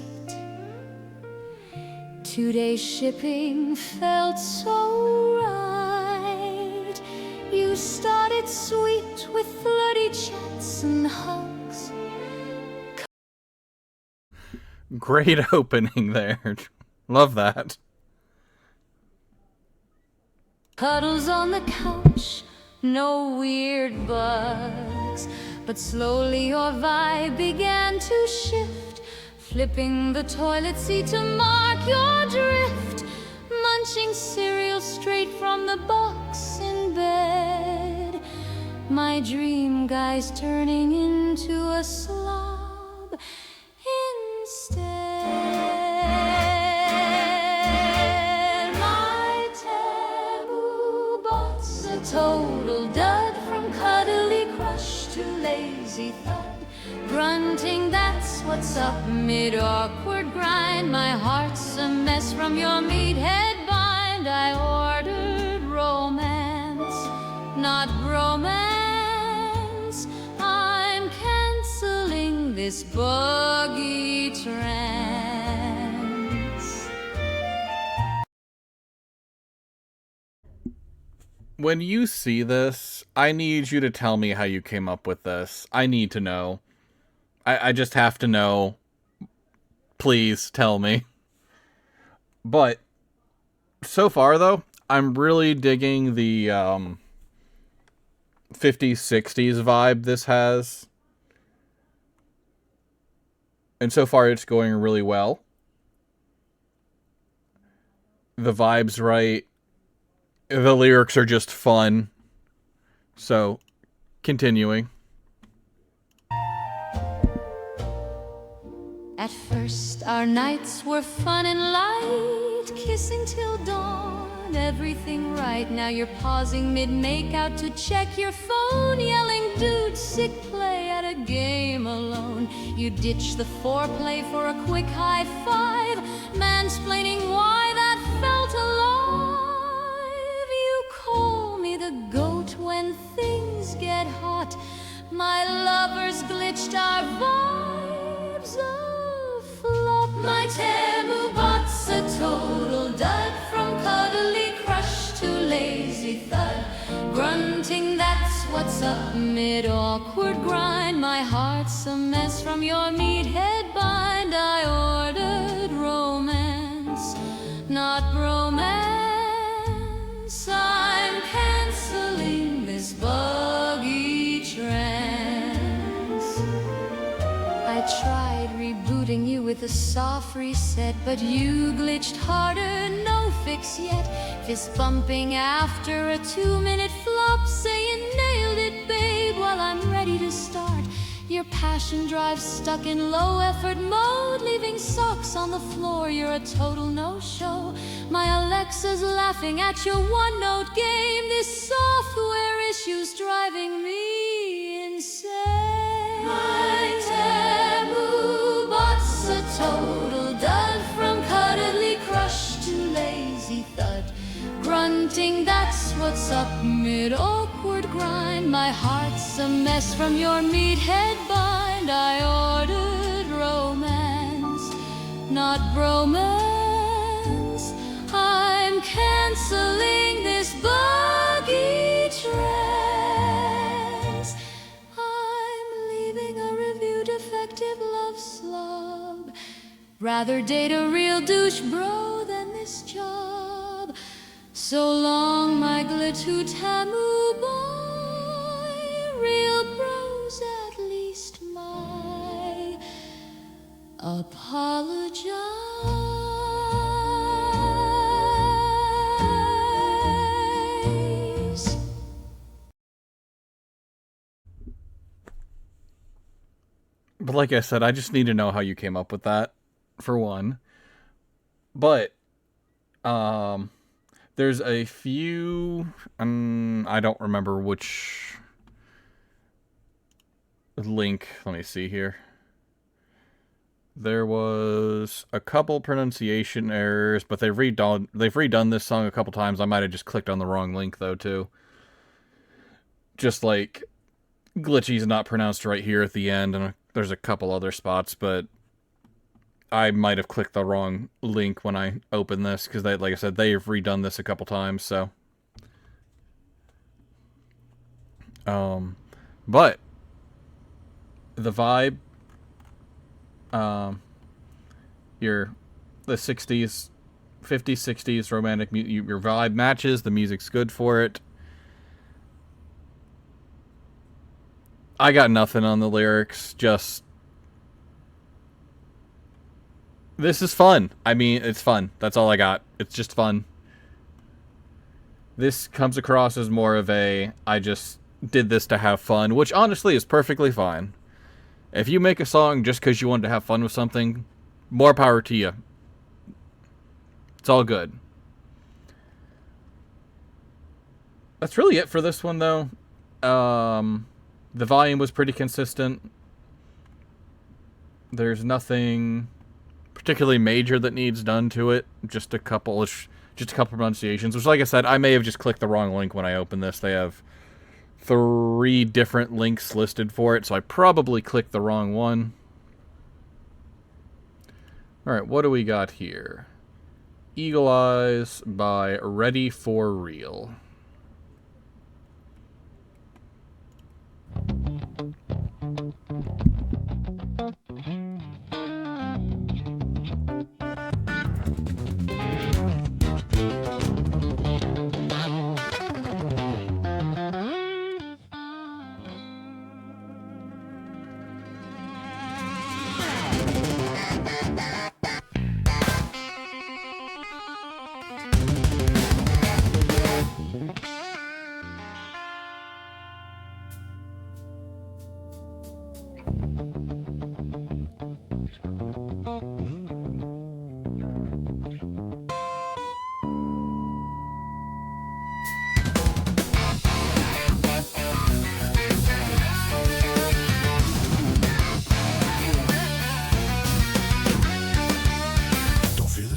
2-day shipping felt so right. You started sweet with flirty chats and hugs. Great opening there. Love that. Cuddles on the couch, no weird bugs. But slowly your vibe began to shift, flipping the toilet seat to mark your drift, munching cereal straight from the box in bed. My dream guy's turning into a slob instead. My taboo bot's a total dud, from cuddly crush to lazy thud. Grunting, that's what's up, mid-awkward grind. My heart's a mess from your meathead bind. I ordered romance, not bromance. I'm canceling this buggy trance. When you see this, I need you to tell me how you came up with this. I need to know. I just have to know. Please tell me. But so far, though, I'm really digging the 50s, 60s vibe this has. And so far, it's going really well. The vibe's right. The lyrics are just fun. So, continuing. At first our nights were fun and light, kissing till dawn, everything right. Now you're pausing mid-makeout to check your phone, yelling, dude, sick play at a game alone. You ditch the foreplay for a quick high five, mansplaining why that felt alive. You call me the goat when things get hot. My lovers glitched our vibes flop. My Temu bot's a total dud, from cuddly crush to lazy thud. Grunting, that's what's up, mid-awkward grind. My heart's a mess from your meathead bind. I ordered romance, not bromance. I'm canceling this buggy trance. I tried rebooting you with a soft reset, but you glitched harder, no fix yet. Fist bumping after a 2-minute flop, saying nailed it, babe, while I'm ready to start. Your passion drive stuck in low effort mode, leaving socks on the floor. You're a total no-show. My Alexa's laughing at your one-note game. This software issue's driving me up mid-awkward grind. My heart's a mess from your meathead bind. I ordered romance, not bromance. I'm canceling this buggy trance. I'm leaving a review defective love slug. Rather date a real douche bro than this job. So long, my Glitu Tamu boy. Real bros, at least my apologize. But like I said, I just need to know how you came up with that, for one. But, there's a few, I don't remember which link. Let me see here. There was a couple pronunciation errors, but they've redone this song a couple times. I might have just clicked on the wrong link, though, too. Just like Glitchy's not pronounced right here at the end, and there's a couple other spots, but I might have clicked the wrong link when I opened this, because they, like I said, they've redone this a couple times, so. But the vibe, the 60s, 50s, 60s romantic, your vibe matches, the music's good for it. I got nothing on the lyrics, just... This is fun. I mean, it's fun. That's all I got. It's just fun. This comes across as more of a, I just did this to have fun, which honestly is perfectly fine. If you make a song just because you wanted to have fun with something, more power to you. It's all good. That's really it for this one, though. The volume was pretty consistent. There's nothing particularly major that needs done to it. Just a couple pronunciations, which, like I said, I may have just clicked the wrong link when I opened this. They have 3 different links listed for it, so I probably clicked the wrong one. Alright, what do we got here? Eagle Eyes by Ready for Real.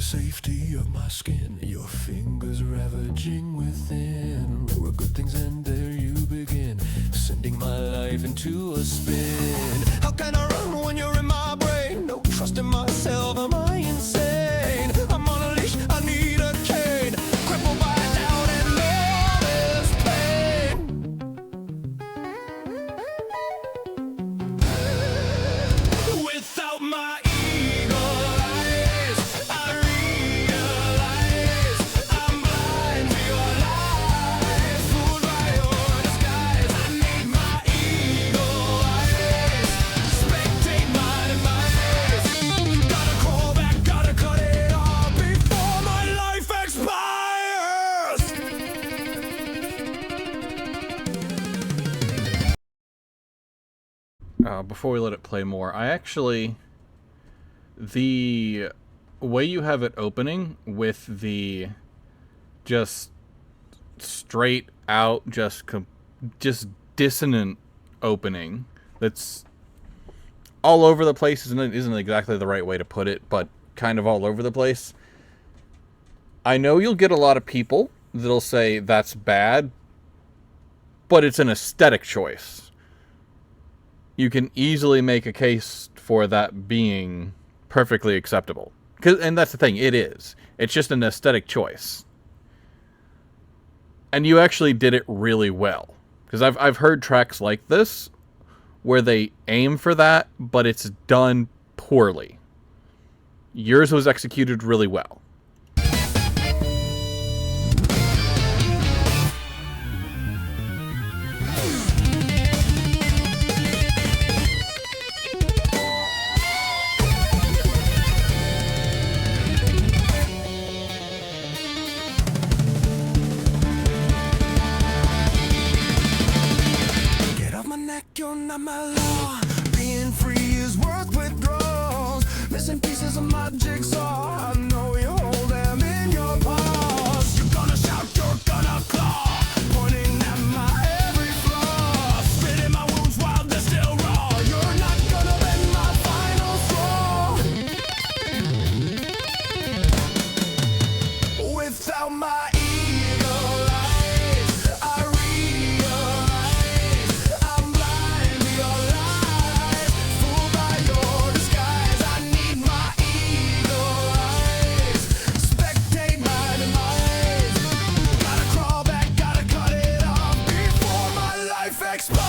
Safety of my skin, your fingers ravaging within. Where good things end, there you begin, sending my life into a spin. How can I run when you're in my brain? No trust in myself, am I insane? I'm on a leash, I need a cane, crippled by doubt and love is pain. Without my before we let it play more, the way you have it opening with the just straight out, just dissonant opening that's all over the place isn't exactly the right way to put it, but kind of all over the place. I know you'll get a lot of people that'll say that's bad, but it's an aesthetic choice. You can easily make a case for that being perfectly acceptable. And that's the thing, it is. It's just an aesthetic choice. And you actually did it really well. Because I've heard tracks like this where they aim for that, but it's done poorly. Yours was executed really well. You're not my law. Being free is worth withdrawals. Missing pieces of my jigsaw. I know you hold them in your paws. You're gonna shout, you're gonna claw. Pointing at my every flaw. Spitting my wounds while they're still raw. You're not gonna bend my final straw. Without my eagle eyes, I realize I'm blind to your lies, fooled by your disguise. I need my eagle eyes, spectate my demise. Gotta crawl back, gotta cut it off before my life expires.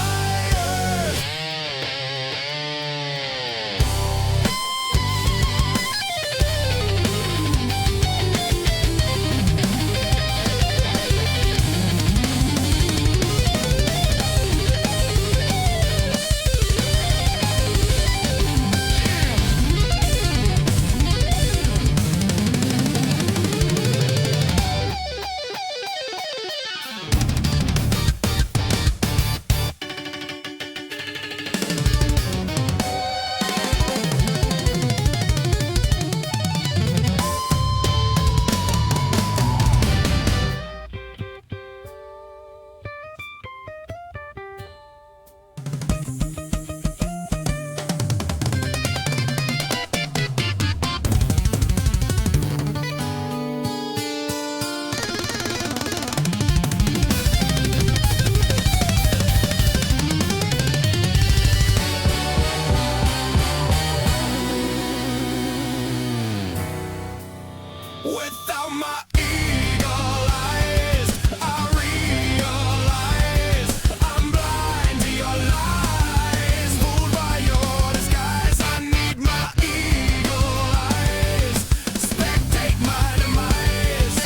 Without my eagle eyes, I realize I'm blind to your lies, fooled by your disguise. I need my eagle eyes, spectate my demise.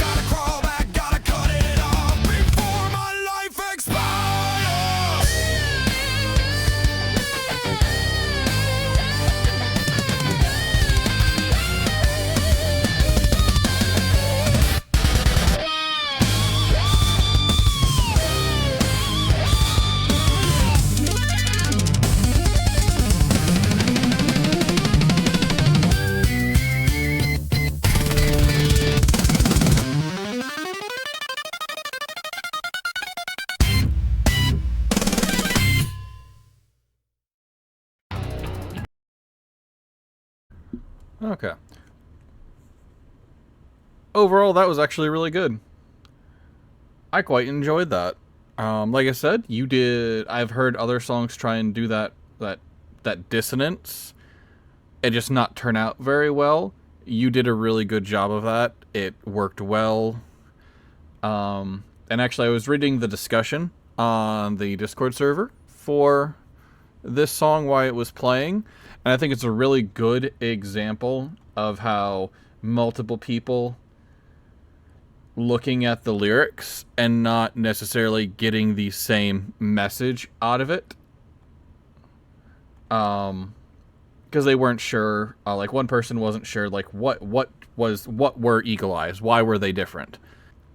Gotta crawl back, gotta cut it off before my life expires. Okay. Overall, that was actually really good. I quite enjoyed that. Like I said, you did. I've heard other songs try and do that dissonance, and just not turn out very well. You did a really good job of that. It worked well. And actually, I was reading the discussion on the Discord server for this song while it was playing, and I think it's a really good example of how multiple people looking at the lyrics and not necessarily getting the same message out of it, because they weren't sure. Like, one person wasn't sure, like, what were eagle eyes, why were they different.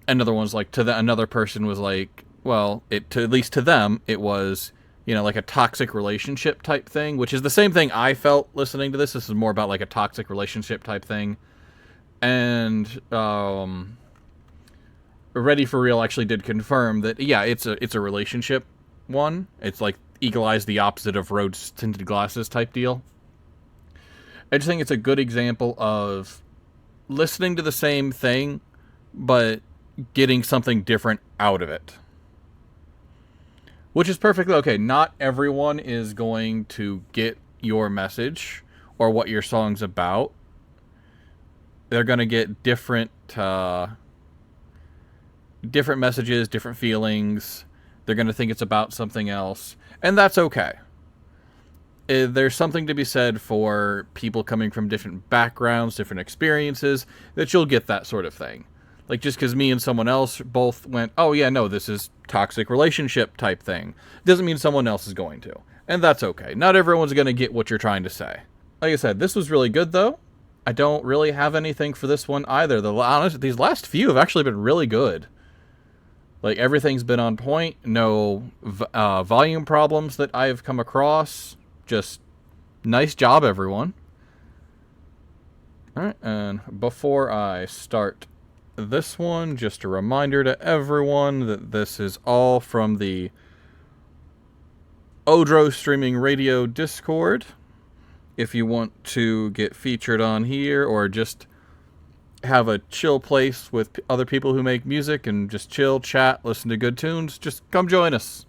Another one's like, another person was like, well, at least to them it was, like a toxic relationship type thing, which is the same thing I felt listening to this. This is more about like a toxic relationship type thing. And Ready for Real actually did confirm that, yeah, it's a relationship one. It's like eagle eyes, the opposite of rose tinted glasses type deal. I just think it's a good example of listening to the same thing, but getting something different out of it. Which is perfectly okay. Not everyone is going to get your message or what your song's about. They're going to get different messages, different feelings. They're going to think it's about something else. And that's okay. There's something to be said for people coming from different backgrounds, different experiences, that you'll get that sort of thing. Like, just because me and someone else both went, oh yeah, no, this is toxic relationship type thing, doesn't mean someone else is going to. And that's okay. Not everyone's going to get what you're trying to say. Like I said, this was really good, though. I don't really have anything for this one either. These last few have actually been really good. Like, everything's been on point. No volume problems that I've come across. Just nice job, everyone. Alright, and before I start this one, just a reminder to everyone that this is all from the Odro Streaming Radio Discord. If you want to get featured on here, or just have a chill place with other people who make music and just chill, chat, listen to good tunes, just come join us.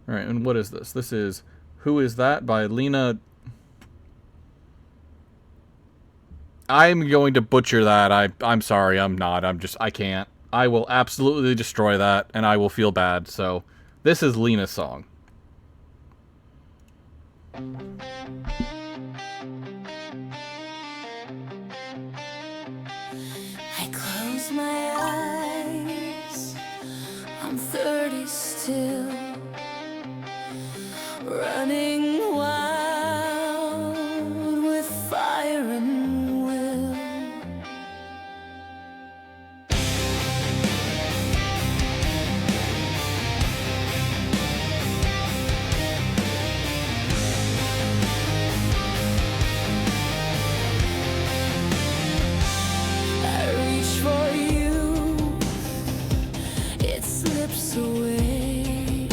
Alright, and what is this? This is Who Is That by Lena. I'm going to butcher that. I'm sorry, I'm not. I can't. I will absolutely destroy that, and I will feel bad. So, this is Lena's song. I close my eyes, I'm 30 still, running wild with fire and will. I reach for you, it slips away.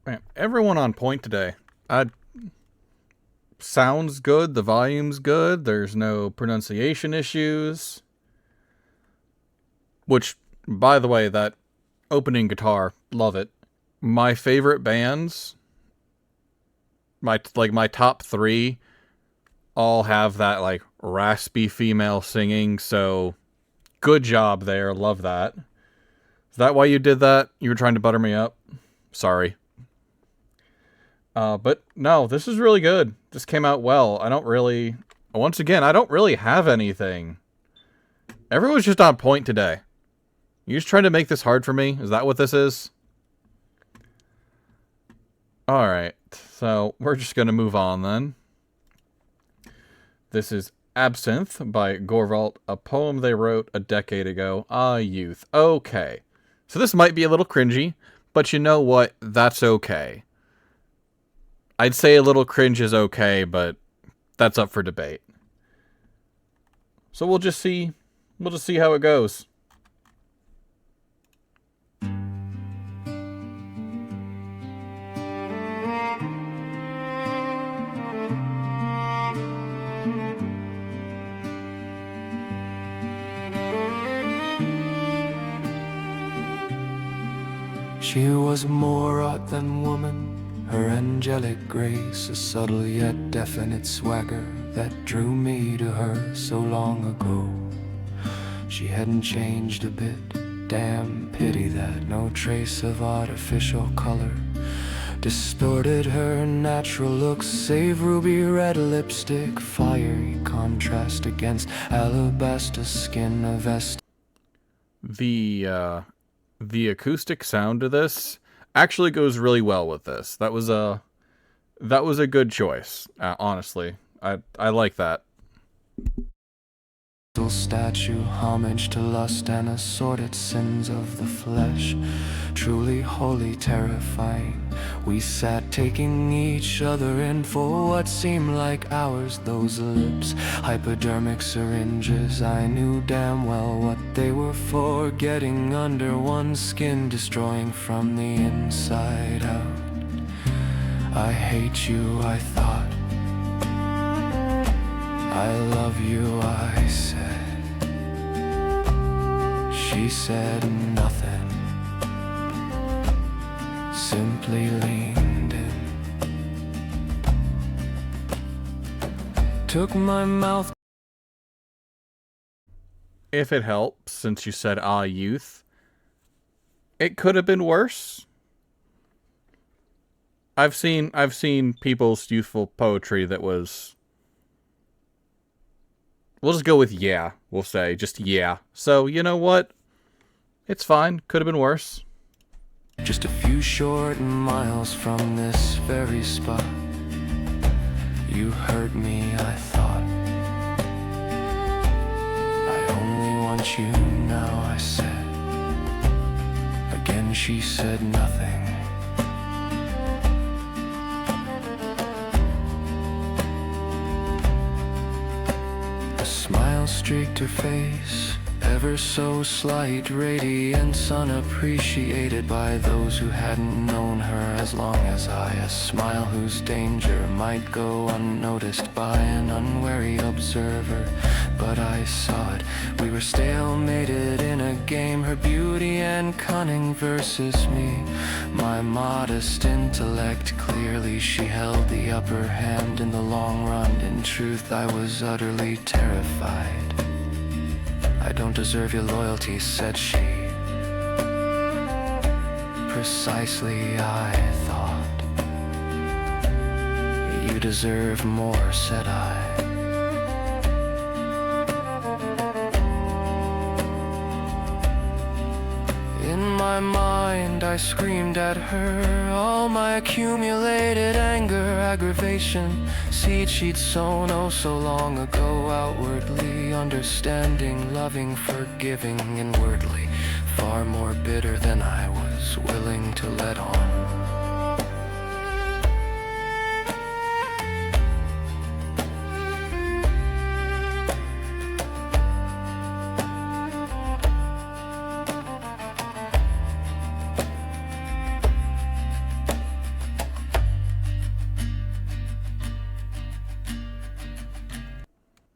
Man, everyone on point today. Sounds good. The volume's good. There's no pronunciation issues. Which, by the way, that opening guitar, love it. My favorite bands, my top 3, all have that like raspy female singing. So, good job there. Love that. Is that why you did that? You were trying to butter me up? Sorry. But no, this is really good. This came out well. Once again, I don't really have anything. Everyone's just on point today. You just trying to make this hard for me? Is that what this is? Alright, so we're just going to move on then. This is Absinthe by Gorvalt, a poem they wrote a decade ago. Ah, youth. Okay. So this might be a little cringy, but you know what? That's okay. I'd say a little cringe is okay, but that's up for debate. So we'll just see how it goes. She was more art than woman, her angelic grace, a subtle yet definite swagger that drew me to her so long ago. She hadn't changed a bit, damn pity that no trace of artificial color distorted her natural looks, save ruby red lipstick, fiery contrast against alabaster skin of The acoustic sound of this actually goes really well with this. That was a good choice. Honestly, I like that. Statue, homage to lust and assorted sins of the flesh, truly holy, terrifying. We sat taking each other in for what seemed like hours. Those lips, hypodermic syringes, I knew damn well what they were for, getting under one's skin, destroying from the inside out. I hate you, I thought. I love you, I said. She said nothing, simply leaned in, took my mouth. If it helps, since you said "ah, youth," it could have been worse. I've seen people's youthful poetry that was. We'll just go with yeah. We'll say just yeah. So you know what? It's fine. Could have been worse. Just a few short miles from this very spot. You hurt me, I thought. I only want you now, I said. Again she said nothing. A smile streaked her face, ever so slight, radiance unappreciated by those who hadn't known her as long as I. A smile whose danger might go unnoticed by an unwary observer, but I saw it. We were stalemated in a game, her beauty and cunning versus me. My modest intellect, clearly she held the upper hand in the long run. In truth, I was utterly terrified. I don't deserve your loyalty, said she. Precisely, I thought. You deserve more, said I. In my mind, I screamed at her all my accumulated anger, aggravation, seed she'd sown oh so long ago. Outwardly understanding, loving, forgiving, inwardly far more bitter than I was willing to let on.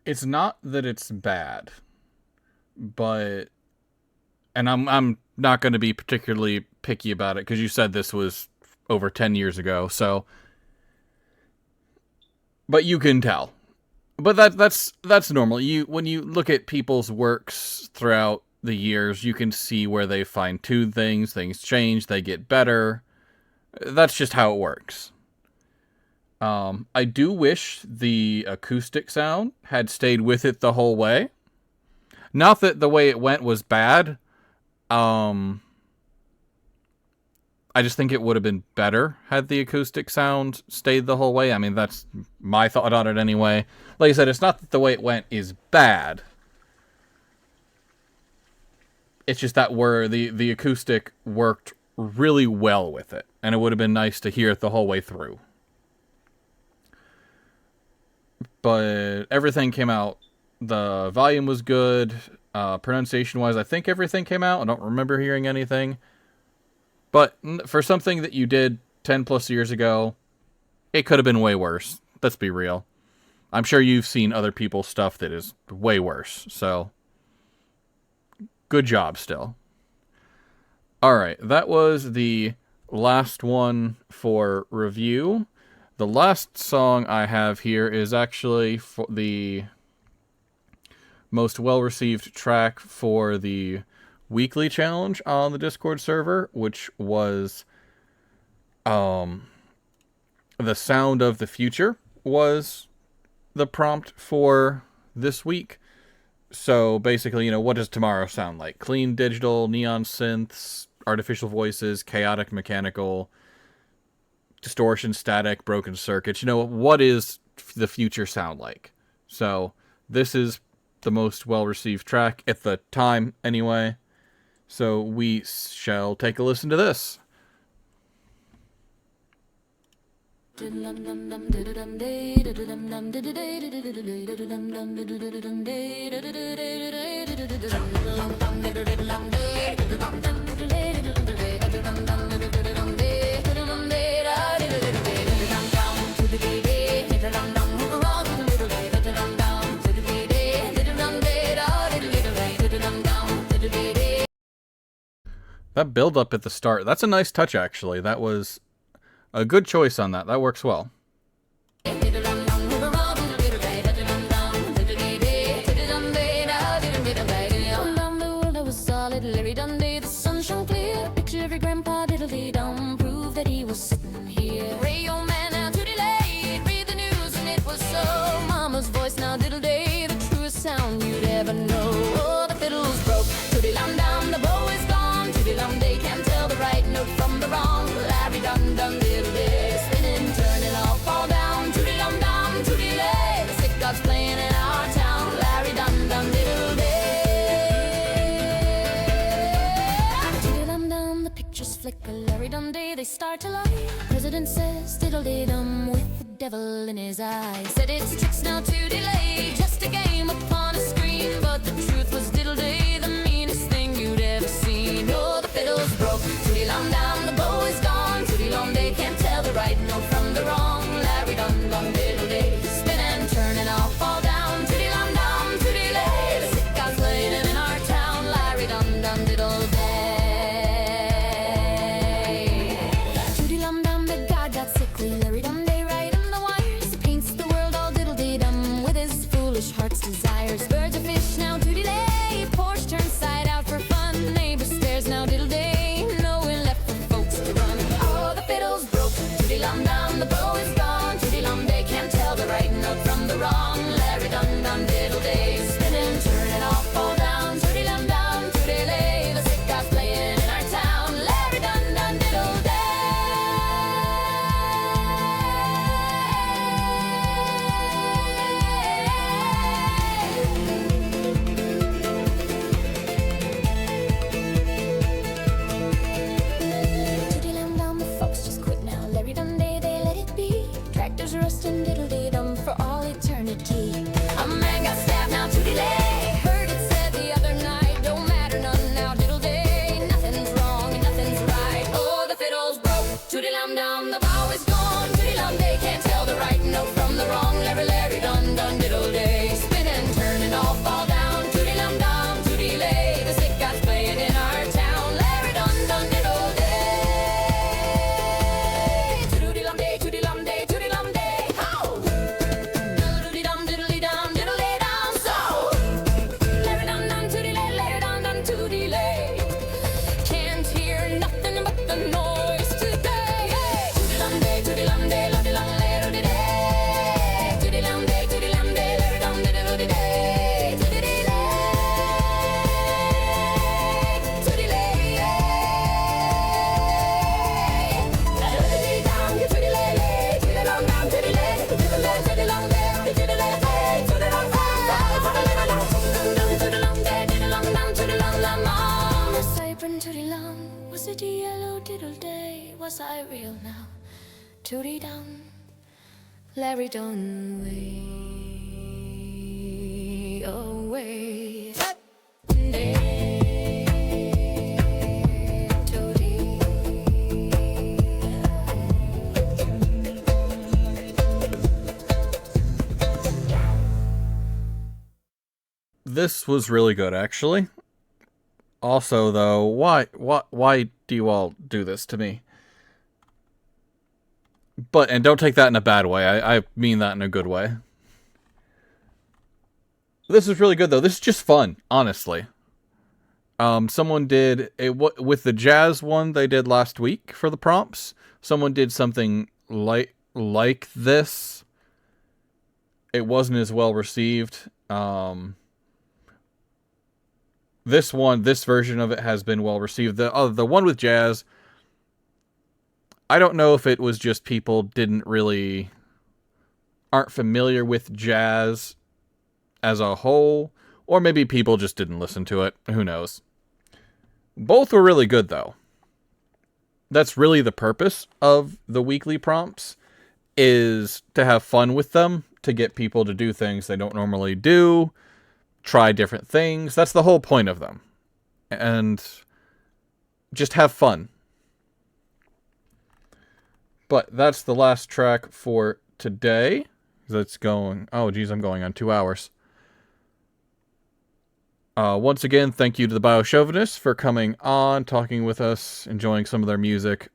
It's not that it's bad, but, and I'm not going to be particularly picky about it because you said this was over 10 years ago, so, but you can tell. But that's normal. When you look at people's works throughout the years, you can see where they fine-tune things change, they get better. That's just how it works. I do wish the acoustic sound had stayed with it the whole way. Not that the way it went was bad. I just think it would have been better had the acoustic sound stayed the whole way. I mean, that's my thought on it anyway. Like I said, it's not that the way it went is bad. It's just that the acoustic worked really well with it. And it would have been nice to hear it the whole way through. But everything came out. The volume was good. Pronunciation-wise, I think everything came out. I don't remember hearing anything. But for something that you did 10 plus years ago, it could have been way worse. Let's be real. I'm sure you've seen other people's stuff that is way worse. So, good job still. Alright, that was the last one for review. The last song I have here is actually for the most well-received track for the weekly challenge on the Discord server, which was The Sound of the Future was the prompt for this week. So basically, what does tomorrow sound like? Clean digital, neon synths, artificial voices, chaotic mechanical, distortion, static, broken circuits. What is the future sound like? So this is the most well-received track at the time anyway. So we shall take a listen to this. That build up at the start, that's a nice touch actually. That was a good choice on that. That works well. They start to lie. President says diddle-dee-dum with the devil in his eyes. Said it's tricks now to delay, just a game upon a screen. But the truth was diddle-dee, the meanest thing you'd ever seen. Oh, the fiddle's broke, tootie-lum-dum, the bow is gone. Tootie-lum, they can't tell the right note from the wrong. Larry-dum-dum, diddle-dee, spin and turn and I'll fall down. Tootie-lum-dum, tootie-lay, the sick guy's laying in our town. Larry-dum-dum, diddle-dee. Heart's desires, birds of fish now to delay. Porsche turns side out for fun. Neighbor stares now diddle day. Nowhere left for folks to run. Oh, the fiddle's broke. Tootie lum dum, the bow is gone. Tootie lum day can't tell the right note from the wrong. Larry dum dum diddle day, spinning, turning off, fall down. Tootie lum dum, tootie lay. The sick guy's playing in our town. Larry dum dum diddle day. Rustin' diddle-dee-dum for all eternity. A man got stabbed now to delay. Heard it said the other night, don't matter none now diddle-day. Nothing's wrong and nothing's right. Oh, the fiddle's broke. Tootie-lum-dum, the bow is gone. Tootie-lum-day can't tell the right note from the wrong. Larry, Larry, dun-dun, diddle-day. Spinning, real now. Tootie down, Larry done way away. This was really good, actually. Also, though, why do you all do this to me? And don't take that in a bad way. I mean that in a good way. This is really good, though. This is just fun, honestly. Someone did with the jazz one they did last week for the prompts. Someone did something like this. It wasn't as well received. This version of it has been well received. The one with jazz, I don't know if it was just people aren't familiar with jazz as a whole, or maybe people just didn't listen to it. Who knows? Both were really good, though. That's really the purpose of the weekly prompts, is to have fun with them, to get people to do things they don't normally do, try different things. That's the whole point of them. And just have fun. But that's the last track for today. That's going... Oh, geez, I'm going on 2 hours. Once again, thank you to the Biochauvinists for coming on, talking with us, enjoying some of their music.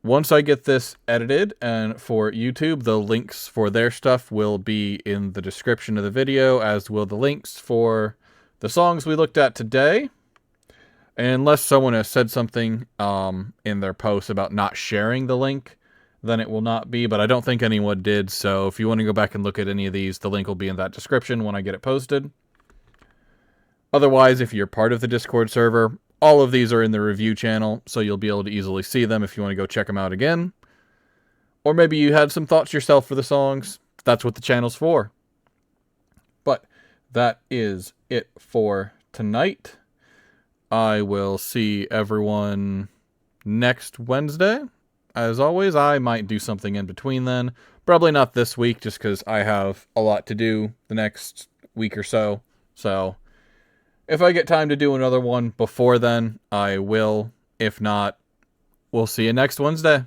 Once I get this edited and for YouTube, the links for their stuff will be in the description of the video, as will the links for the songs we looked at today. Unless someone has said something in their post about not sharing the link, then it will not be, but I don't think anyone did, so if you want to go back and look at any of these, the link will be in that description when I get it posted. Otherwise, if you're part of the Discord server, all of these are in the review channel, so you'll be able to easily see them if you want to go check them out again. Or maybe you had some thoughts yourself for the songs. That's what the channel's for. But that is it for tonight. I will see everyone next Wednesday. As always, I might do something in between then. Probably not this week, just because I have a lot to do the next week or so. So, if I get time to do another one before then, I will. If not, we'll see you next Wednesday.